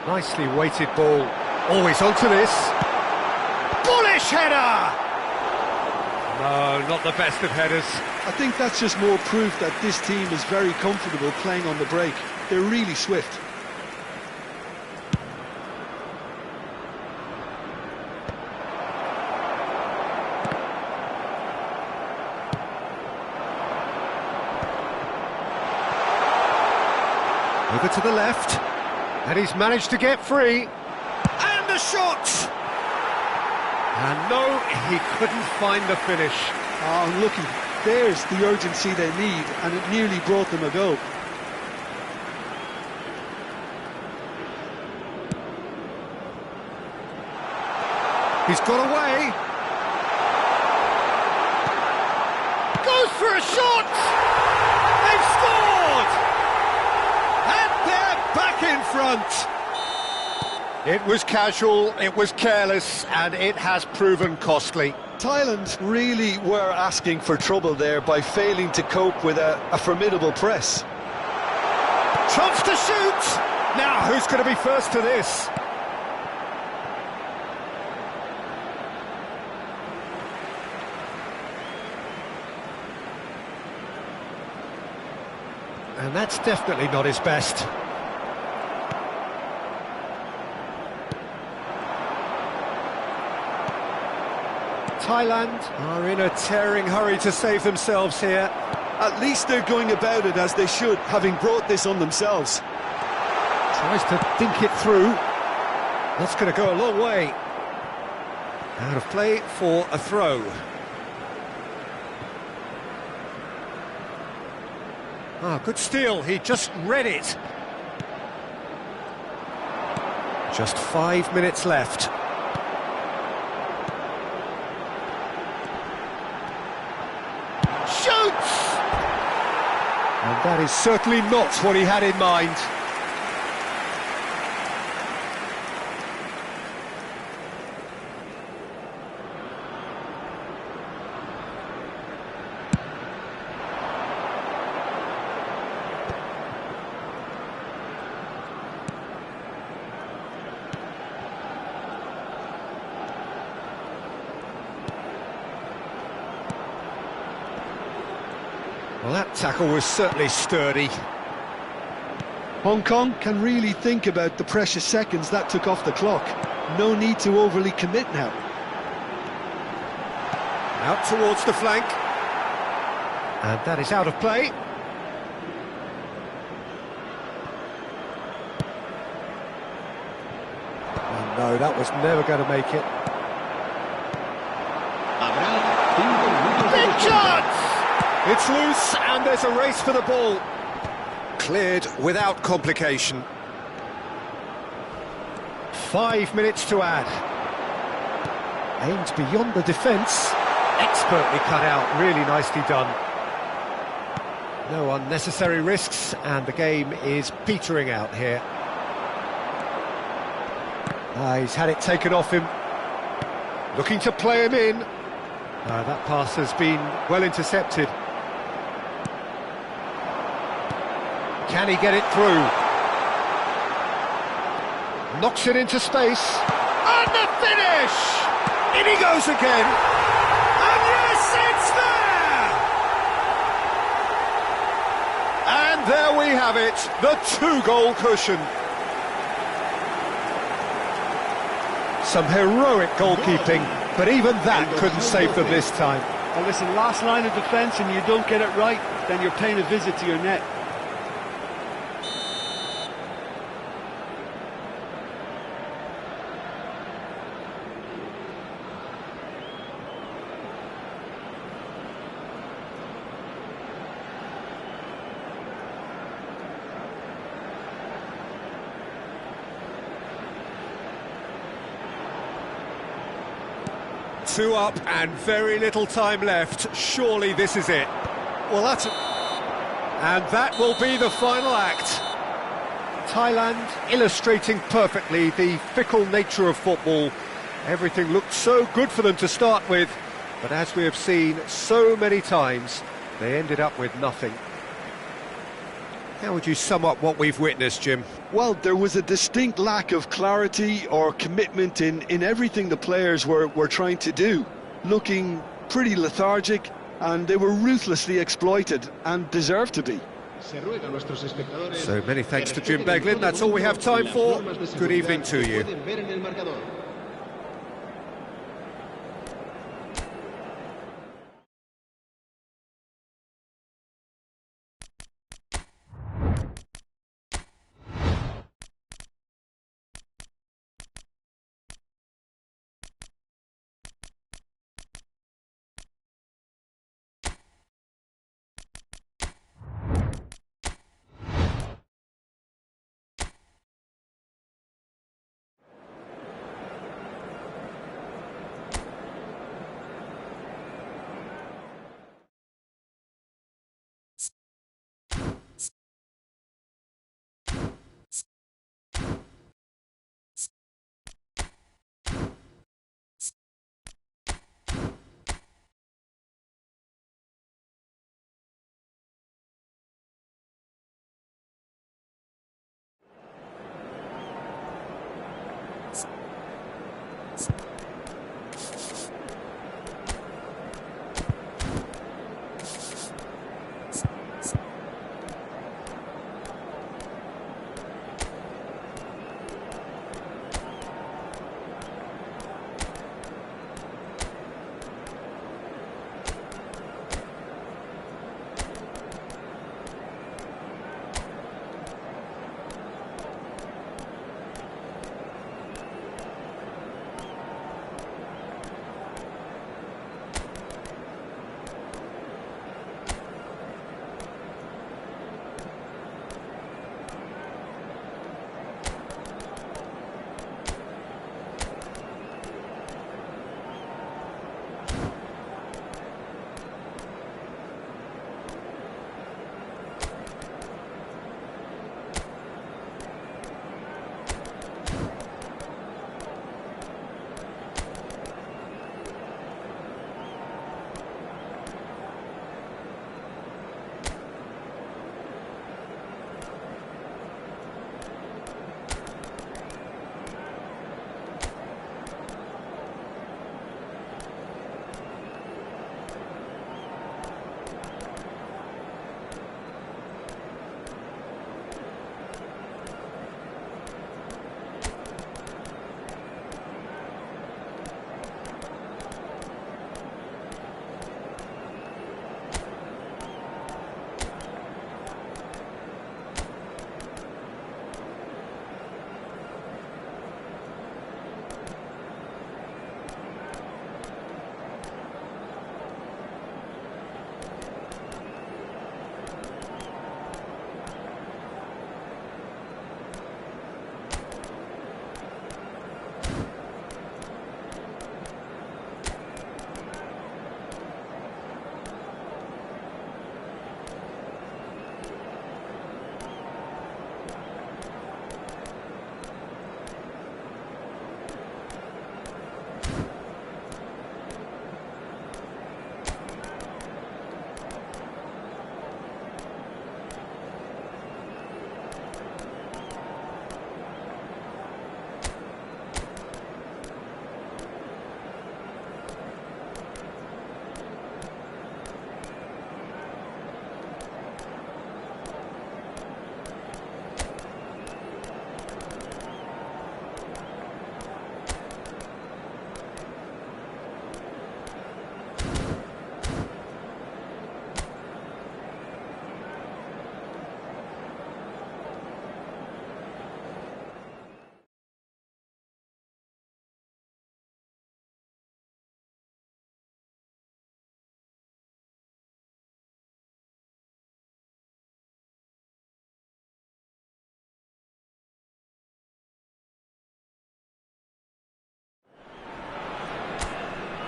Nicely weighted ball. Always onto this. Bullish header! No, not the best of headers. I think that's just more proof that this team is very comfortable playing on the break. They're really swift. Over to the left, and he's managed to get free, and the shot! And no, he couldn't find the finish. Oh, looky, there's the urgency they need, and it nearly brought them a goal. He's got away. Goes for a shot! They've scored! And they're back in front. It was casual, it was careless, and it has proven costly. Thailand really were asking for trouble there by failing to cope with a formidable press. Chance to shoot! Now, who's going to be first to this? And that's definitely not his best. Thailand are in a tearing hurry to save themselves here. At least they're going about it as they should, having brought this on themselves. Tries to dink it through. That's going to go a long way. Out of play for a throw. Ah, good steal, he just read it. Just 5 minutes left. Shoots! And that is certainly not what he had in mind. Well, that tackle was certainly sturdy. Hong Kong can really think about the precious seconds that took off the clock. No need to overly commit now. Out towards the flank. And that is out of play. Oh, no, that was never going to make it. Big chance! It's loose, and there's a race for the ball. Cleared without complication. 5 minutes to add. Aimed beyond the defence. Expertly cut out, really nicely done. No unnecessary risks, and the game is petering out here. He's had it taken off him. Looking to play him in. That pass has been well intercepted. Can he get it through? Knocks it into space. And the finish! In he goes again. And yes, it's there! And there we have it, the 2-goal cushion. Some heroic goalkeeping, but even that couldn't save them this time. Well, listen, last line of defence and you don't get it right, then you're paying a visit to your net. 2 up and very little time left. Surely this is it. Well, and that will be the final act. Thailand illustrating perfectly the fickle nature of football. Everything looked so good for them to start with, but as we have seen so many times, they ended up with nothing. How would you sum up what we've witnessed, Jim? Well, there was a distinct lack of clarity or commitment in everything the players were trying to do. Looking pretty lethargic, and they were ruthlessly exploited and deserved to be. So many thanks to Jim Beglin. That's all we have time for. Good evening to you.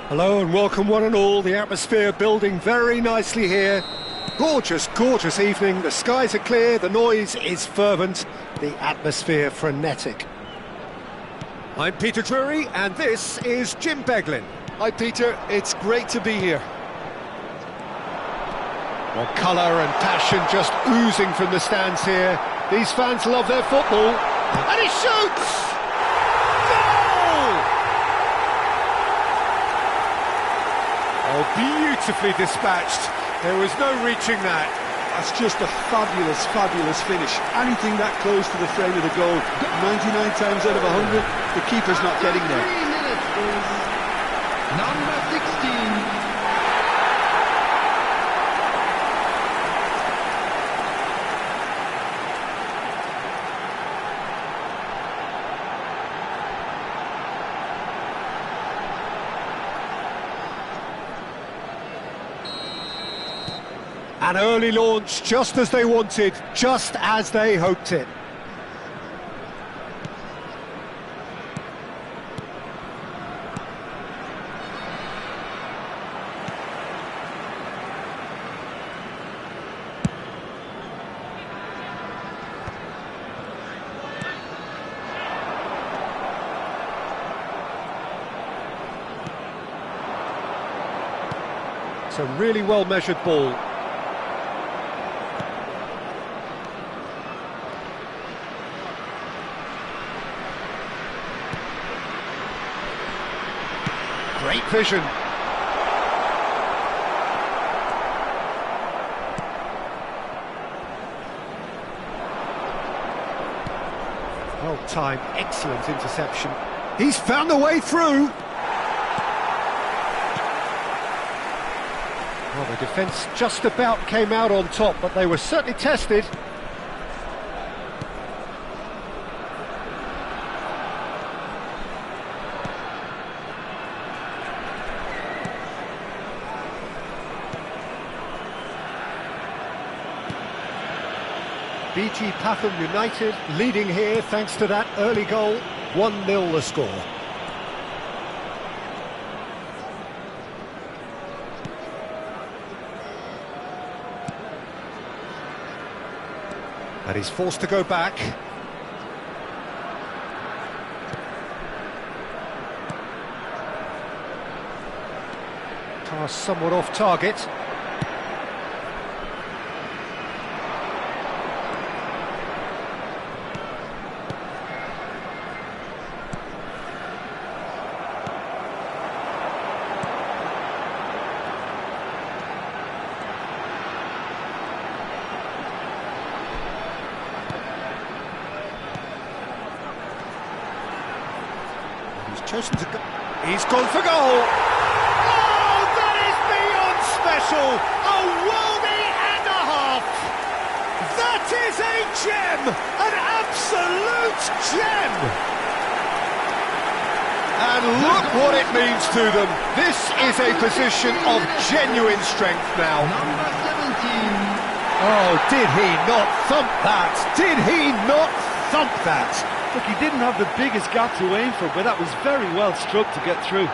Hello and welcome one and all. The atmosphere building very nicely here. Gorgeous, gorgeous evening. The skies are clear, the noise is fervent, the atmosphere frenetic. I'm Peter Drury and this is Jim Beglin. Hi Peter, it's great to be here. Well, colour and passion just oozing from the stands here. These fans love their football. And he shoots! Oh, beautifully dispatched. There was no reaching that. That's just a fabulous, fabulous finish. Anything that close to the frame of the goal, 99 times out of 100, the keeper's not getting there. 3 minutes is number 16. An early launch, just as they wanted, just as they hoped it. It's a really well-measured ball. Great vision. Well timed, excellent interception. He's found a way through. Well, the defence just about came out on top, but they were certainly tested. BT Pathum United leading here thanks to that early goal. 1-0 the score. And he's forced to go back. Pass somewhat off target. Chosen to go. He's gone for goal. Oh, that is beyond special. A worldie and a half. That is a gem, an absolute gem. And look what it means to them. This is a position of genuine strength now. Number 17. Oh, did he not thump that? Did he not thump that? Look, he didn't have the biggest gap to aim for, but that was very well struck to get through.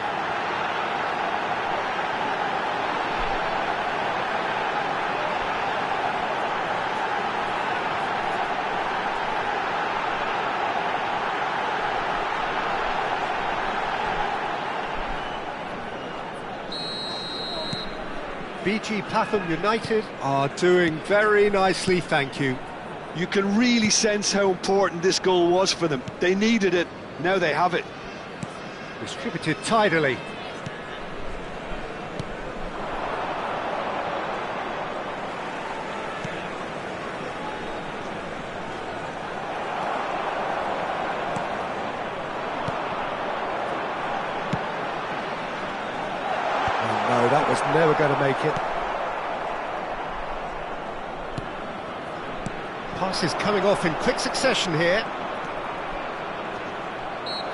BG Pathum United are doing very nicely, thank you. You can really sense how important this goal was for them. They needed it, now they have it. Distributed tidily. Oh no, that was never going to make it. Passes coming off in quick succession here.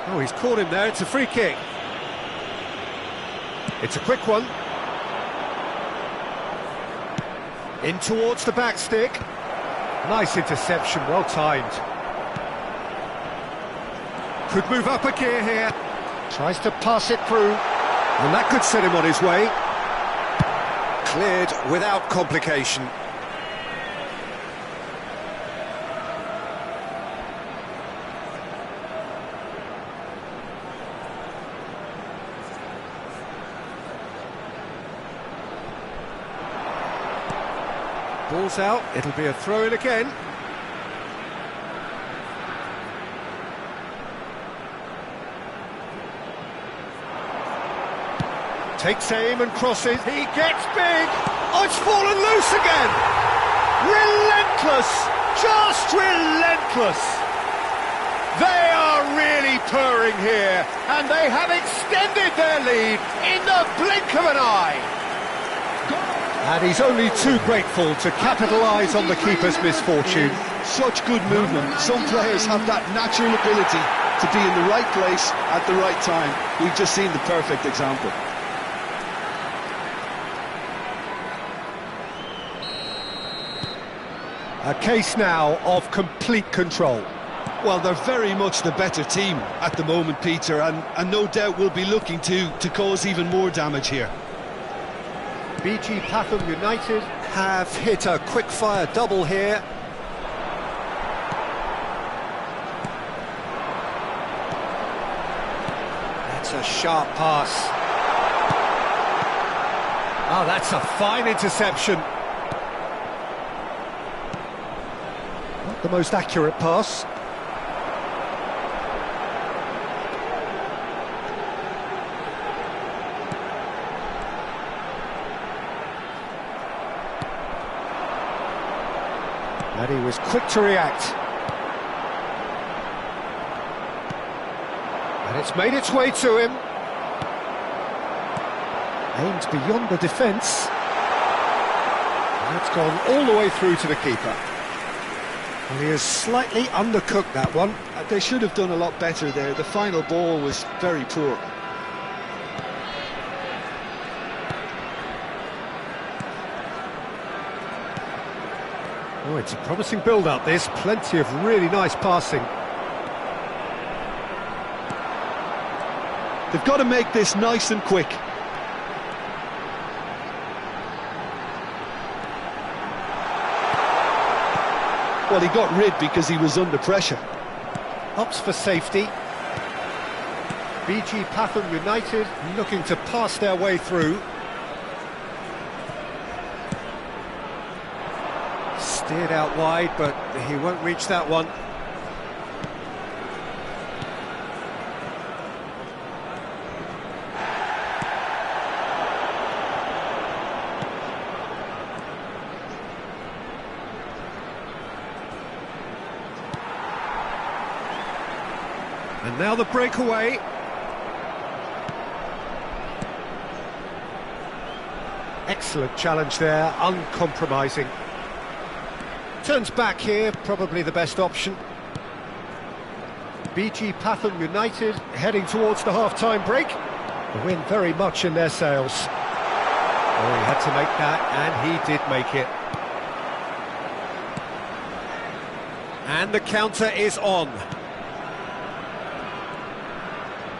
Oh, he's caught him there, it's a free kick. It's a quick one. In towards the back stick. Nice interception, well timed. Could move up a gear here. Tries to pass it through. And that could set him on his way. Cleared without complication. Ball's out, it'll be a throw-in again. Takes aim and crosses, he gets big! Oh, it's fallen loose again! Relentless! Just relentless! They are really purring here, and they have extended their lead in the blink of an eye! And he's only too grateful to capitalise on the keeper's misfortune. Such good movement. Some players have that natural ability to be in the right place at the right time. We've just seen the perfect example. A case now of complete control. Well, they're very much the better team at the moment, Peter, and no doubt will be looking to cause even more damage here. BG Pathum United have hit a quick-fire double here. That's a sharp pass. Oh, that's a fine interception. Not the most accurate pass. And he was quick to react. And it's made its way to him. Aimed beyond the defence. And it's gone all the way through to the keeper. Well, he has slightly undercooked that one. They should have done a lot better there. The final ball was very poor. Oh, it's a promising build-up, this. Plenty of really nice passing. They've got to make this nice and quick. Well, he got rid because he was under pressure. Opts for safety. BG Pathum United looking to pass their way through. Steered out wide, but he won't reach that one. And now the breakaway. Excellent challenge there, uncompromising. Turns back here, probably the best option. BG Pathum United heading towards the half-time break. The wind very much in their sails. Oh, he had to make that, and he did make it. And the counter is on.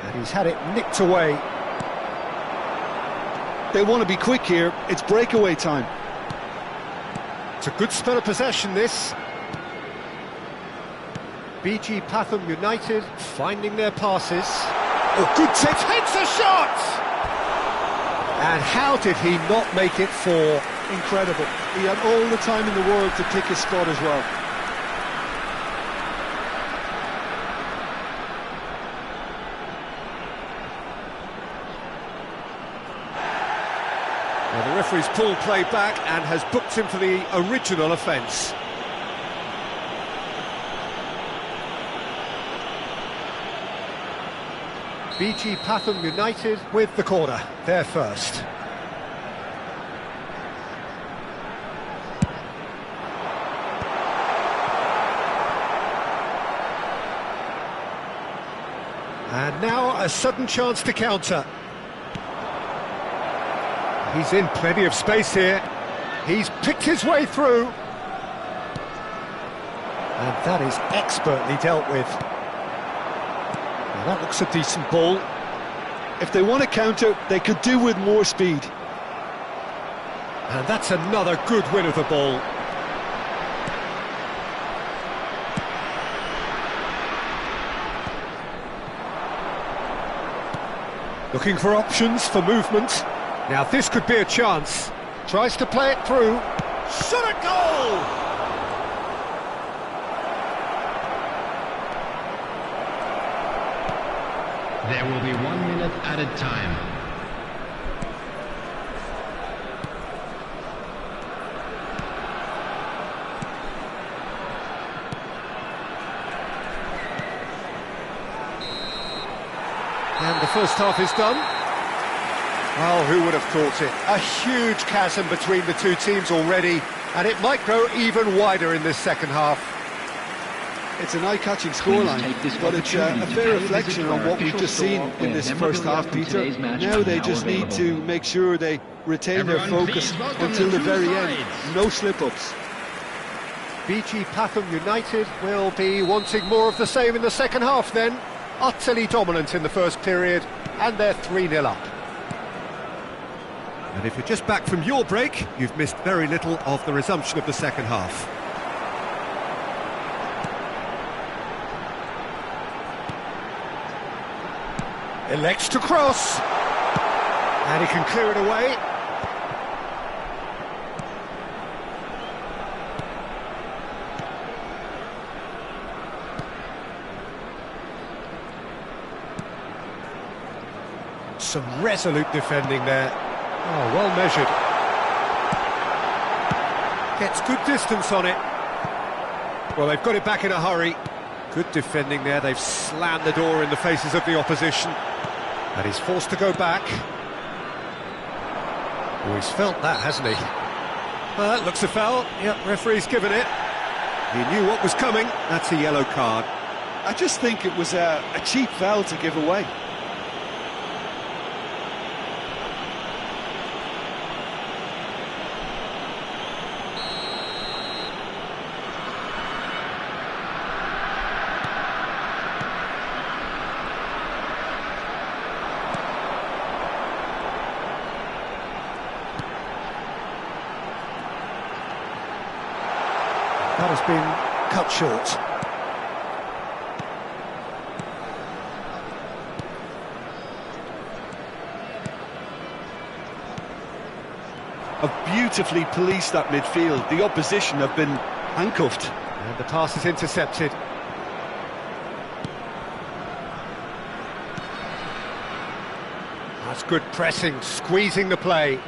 And he's had it nicked away. They want to be quick here. It's breakaway time. It's a good spell of possession, this. BG Pathum United finding their passes. Oh, good tip, hits a shot! And how did he not make it four? Incredible. He had all the time in the world to pick his spot as well. Well, the referee's pulled play back and has booked him for the original offence. BG Pathum United with the corner, they're first. And now a sudden chance to counter. He's in plenty of space here. He's picked his way through. And that is expertly dealt with. Now that looks a decent ball. If they want to counter, they could do with more speed. And that's another good win of the ball. Looking for options for movement. Now this could be a chance. Tries to play it through. Shot a goal! There will be 1 minute added time. And the first half is done. Well, who would have thought it? A huge chasm between the two teams already, and it might grow even wider in this second half. It's an eye-catching scoreline, but it's a fair reflection on what we've just seen in this first half, Peter. Now they just need to make sure they retain their focus until the very end. No slip-ups. BG Pathum United will be wanting more of the same in the second half then. Utterly dominant in the first period, and they're 3-0 up. And if you're just back from your break, you've missed very little of the resumption of the second half. Elects to cross, and he can clear it away. Some resolute defending there. Oh, well measured. Gets good distance on it. Well, they've got it back in a hurry. Good defending there. They've slammed the door in the faces of the opposition. And he's forced to go back. Oh, he's felt that, hasn't he? Well, that looks a foul. Yep, referee's given it. He knew what was coming. That's a yellow card. I just think it was a cheap foul to give away. That has been cut short. Have beautifully policed that midfield. The opposition have been handcuffed. And the pass is intercepted. That's good pressing, squeezing the play.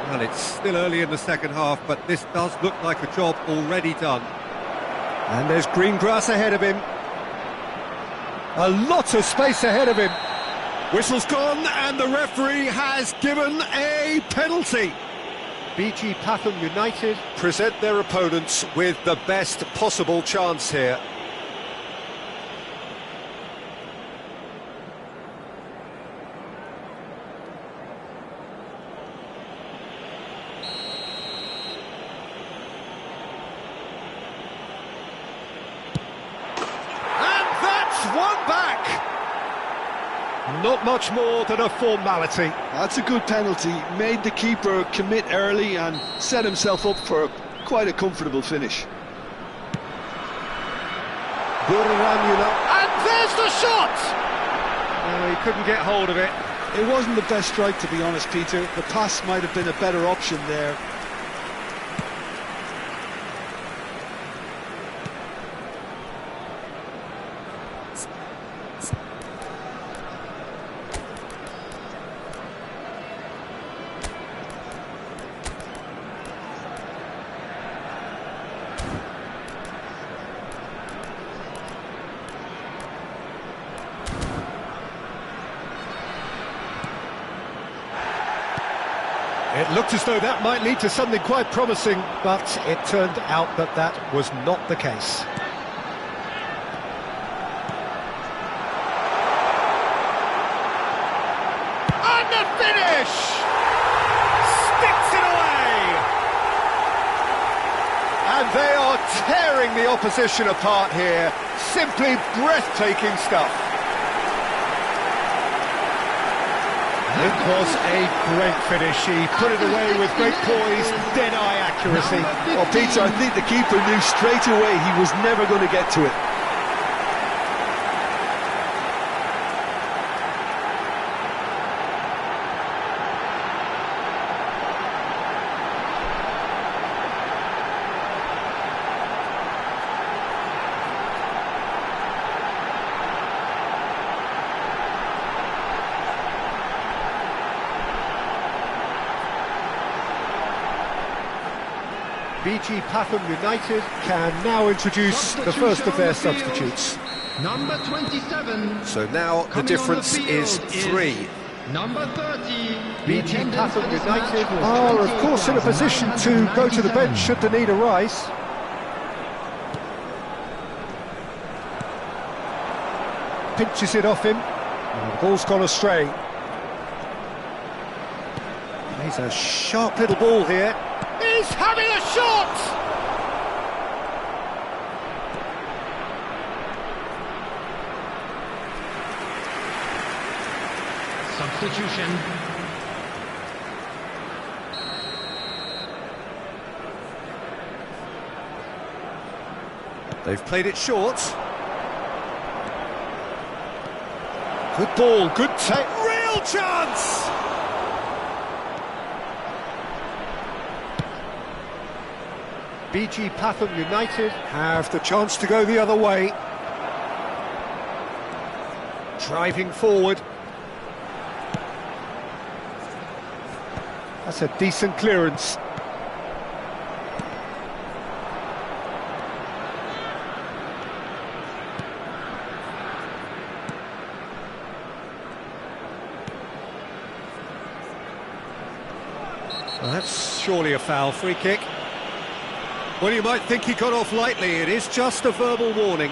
Well, it's still early in the second half, but this does look like a job already done. And there's green grass ahead of him. A lot of space ahead of him. Whistle's gone, and the referee has given a penalty. BG Pathum United present their opponents with the best possible chance here. One back! Not much more than a formality. That's a good penalty. Made the keeper commit early and set himself up for quite a comfortable finish. And there's the shot! Oh, he couldn't get hold of it. It wasn't the best strike, to be honest, Peter. The pass might have been a better option there. It looked as though that might lead to something quite promising, but it turned out that that was not the case. And the finish! Sticks it away! And they are tearing the opposition apart here. Simply breathtaking stuff. It was a great finish. He put it away with great poise, dead-eye accuracy. Well, Peter, I think the keeper knew straight away he was never going to get to it. BG Pathum United can now introduce the first of their substitutes. Number 27. So now the difference is 3. Number 30. BG Pathum United are of course in a position to go to the bench should the need arise. Pinches it off him, and the ball's gone astray. He's a sharp little ball here. He's having a shot! Substitution. They've played it short. Good ball, good take, real chance! BG Pathum United have the chance to go the other way. Driving forward. That's a decent clearance. Well, that's surely a foul. Free kick. Well, you might think he got off lightly. It is just a verbal warning.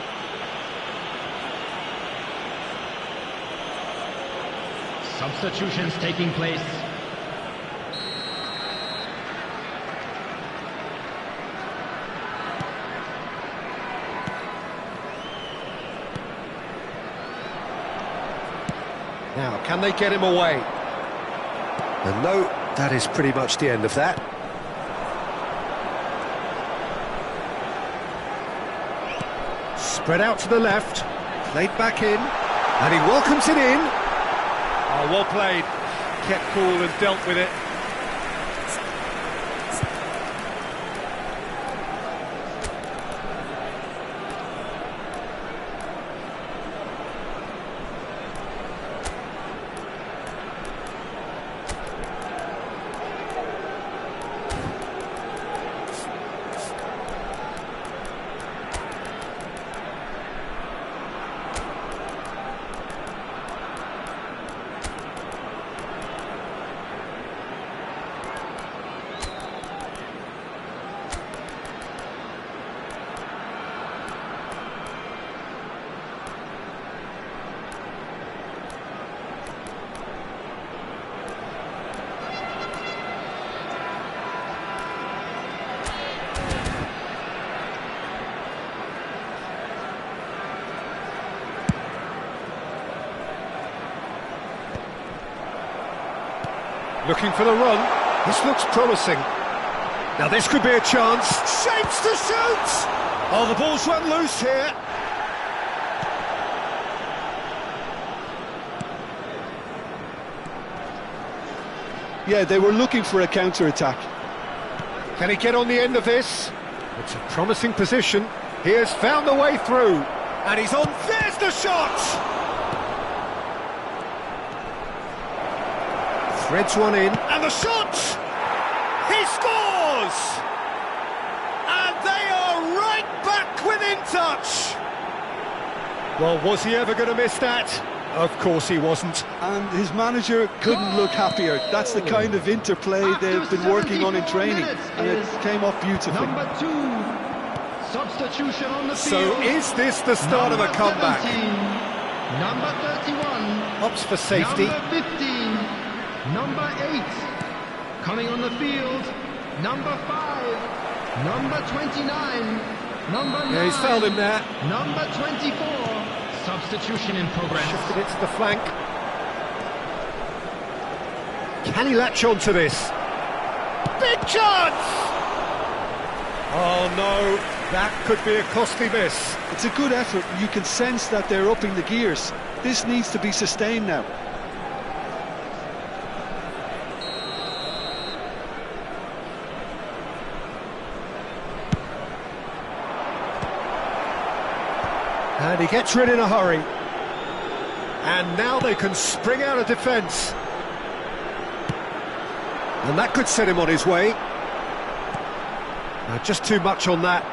Substitutions taking place. Now, can they get him away? And no, that is pretty much the end of that. Spread out to the left, played back in, and he welcomes it in. Oh, well played, kept cool and dealt with it. Looking for the run. This looks promising. Now this could be a chance. Shapes to shoot! Oh, the ball's run loose here. Yeah, they were looking for a counter-attack. Can he get on the end of this? It's a promising position. He has found the way through. And he's on. There's the shot! Threads one in, and the shot! He scores! And they are right back within touch! Well, was he ever going to miss that? Of course he wasn't. And his manager couldn't look happier. That's the kind of interplay they've been working on in training, and it came off beautifully. Number 2. Substitution on the field. So is this the start of a comeback? 17, number 31. Opts for safety. Number 15. Number 8, coming on the field, number 5, Number 29. Number 9. Yeah, he's fouled him there. Number 24. Substitution in progress. Shifted it to the flank. Can he latch on to this? Big chance! Oh no, that could be a costly miss. It's a good effort. You can sense that they're upping the gears. This needs to be sustained now. And he gets rid in a hurry. And now they can spring out of defence. And that could set him on his way. Now, just too much on that.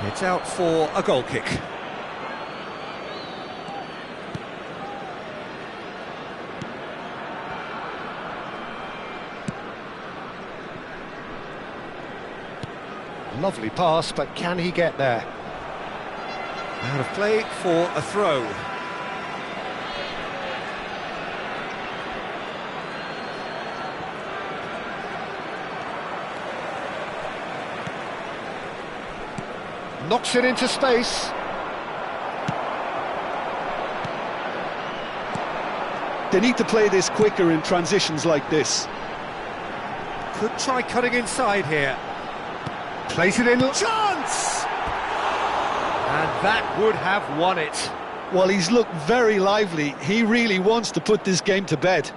It's out for a goal kick. Lovely pass, but can he get there? Out of play for a throw. Knocks it into space. They need to play this quicker in transitions like this. Could try cutting inside here. Plays it in. Chance! And that would have won it. Well, he's looked very lively. He really wants to put this game to bed.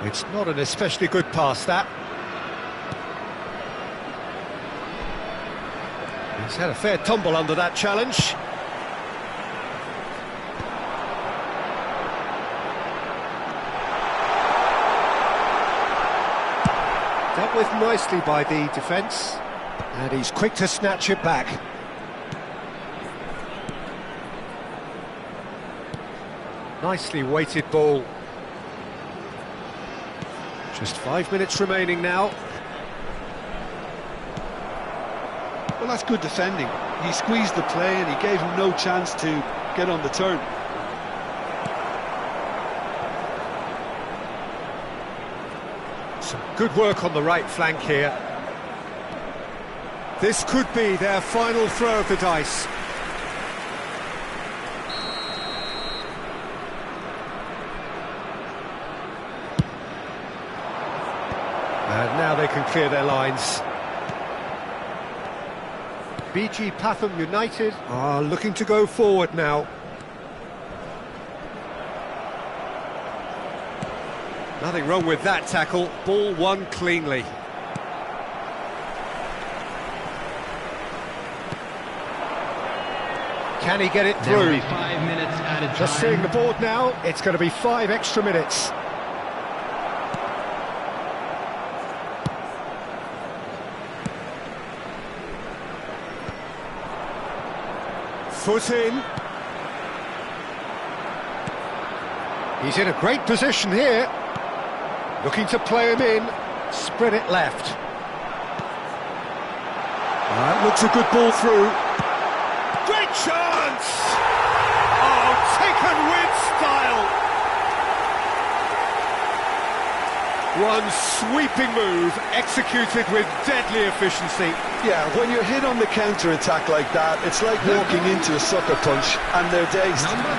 It's not an especially good pass, that. He's had a fair tumble under that challenge. Dealt with nicely by the defence, and he's quick to snatch it back. Nicely weighted ball. Just 5 minutes remaining now. Well, that's good defending. He squeezed the play and he gave him no chance to get on the turn. Some good work on the right flank here. This could be their final throw of the dice. And now they can clear their lines. BG Pathum United are looking to go forward now. Nothing wrong with that tackle. Ball won cleanly. Can he get it through? There will be 5 minutes added time. Just seeing the board now, it's going to be 5 extra minutes. Foot in. He's in a great position here. Looking to play him in. Spread it left. That looks a good ball through. Great chance! Oh, taken with style. One sweeping move, executed with deadly efficiency. Yeah, when you're hit on the counter-attack like that, it's like walking into a sucker punch, and they're dazed. Number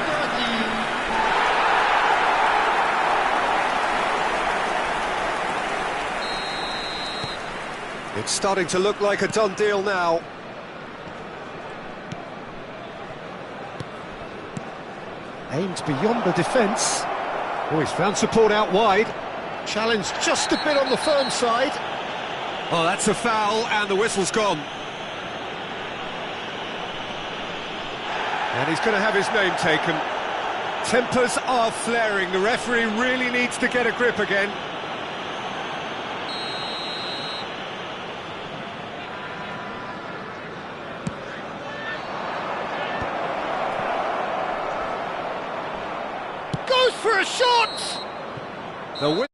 30. It's starting to look like a done deal now. Aimed beyond the defence. Oh, he's found support out wide. Challenge just a bit on the firm side. Oh, that's a foul, and the whistle's gone. And he's going to have his name taken. Tempers are flaring. The referee really needs to get a grip again. Goes for a shot! The win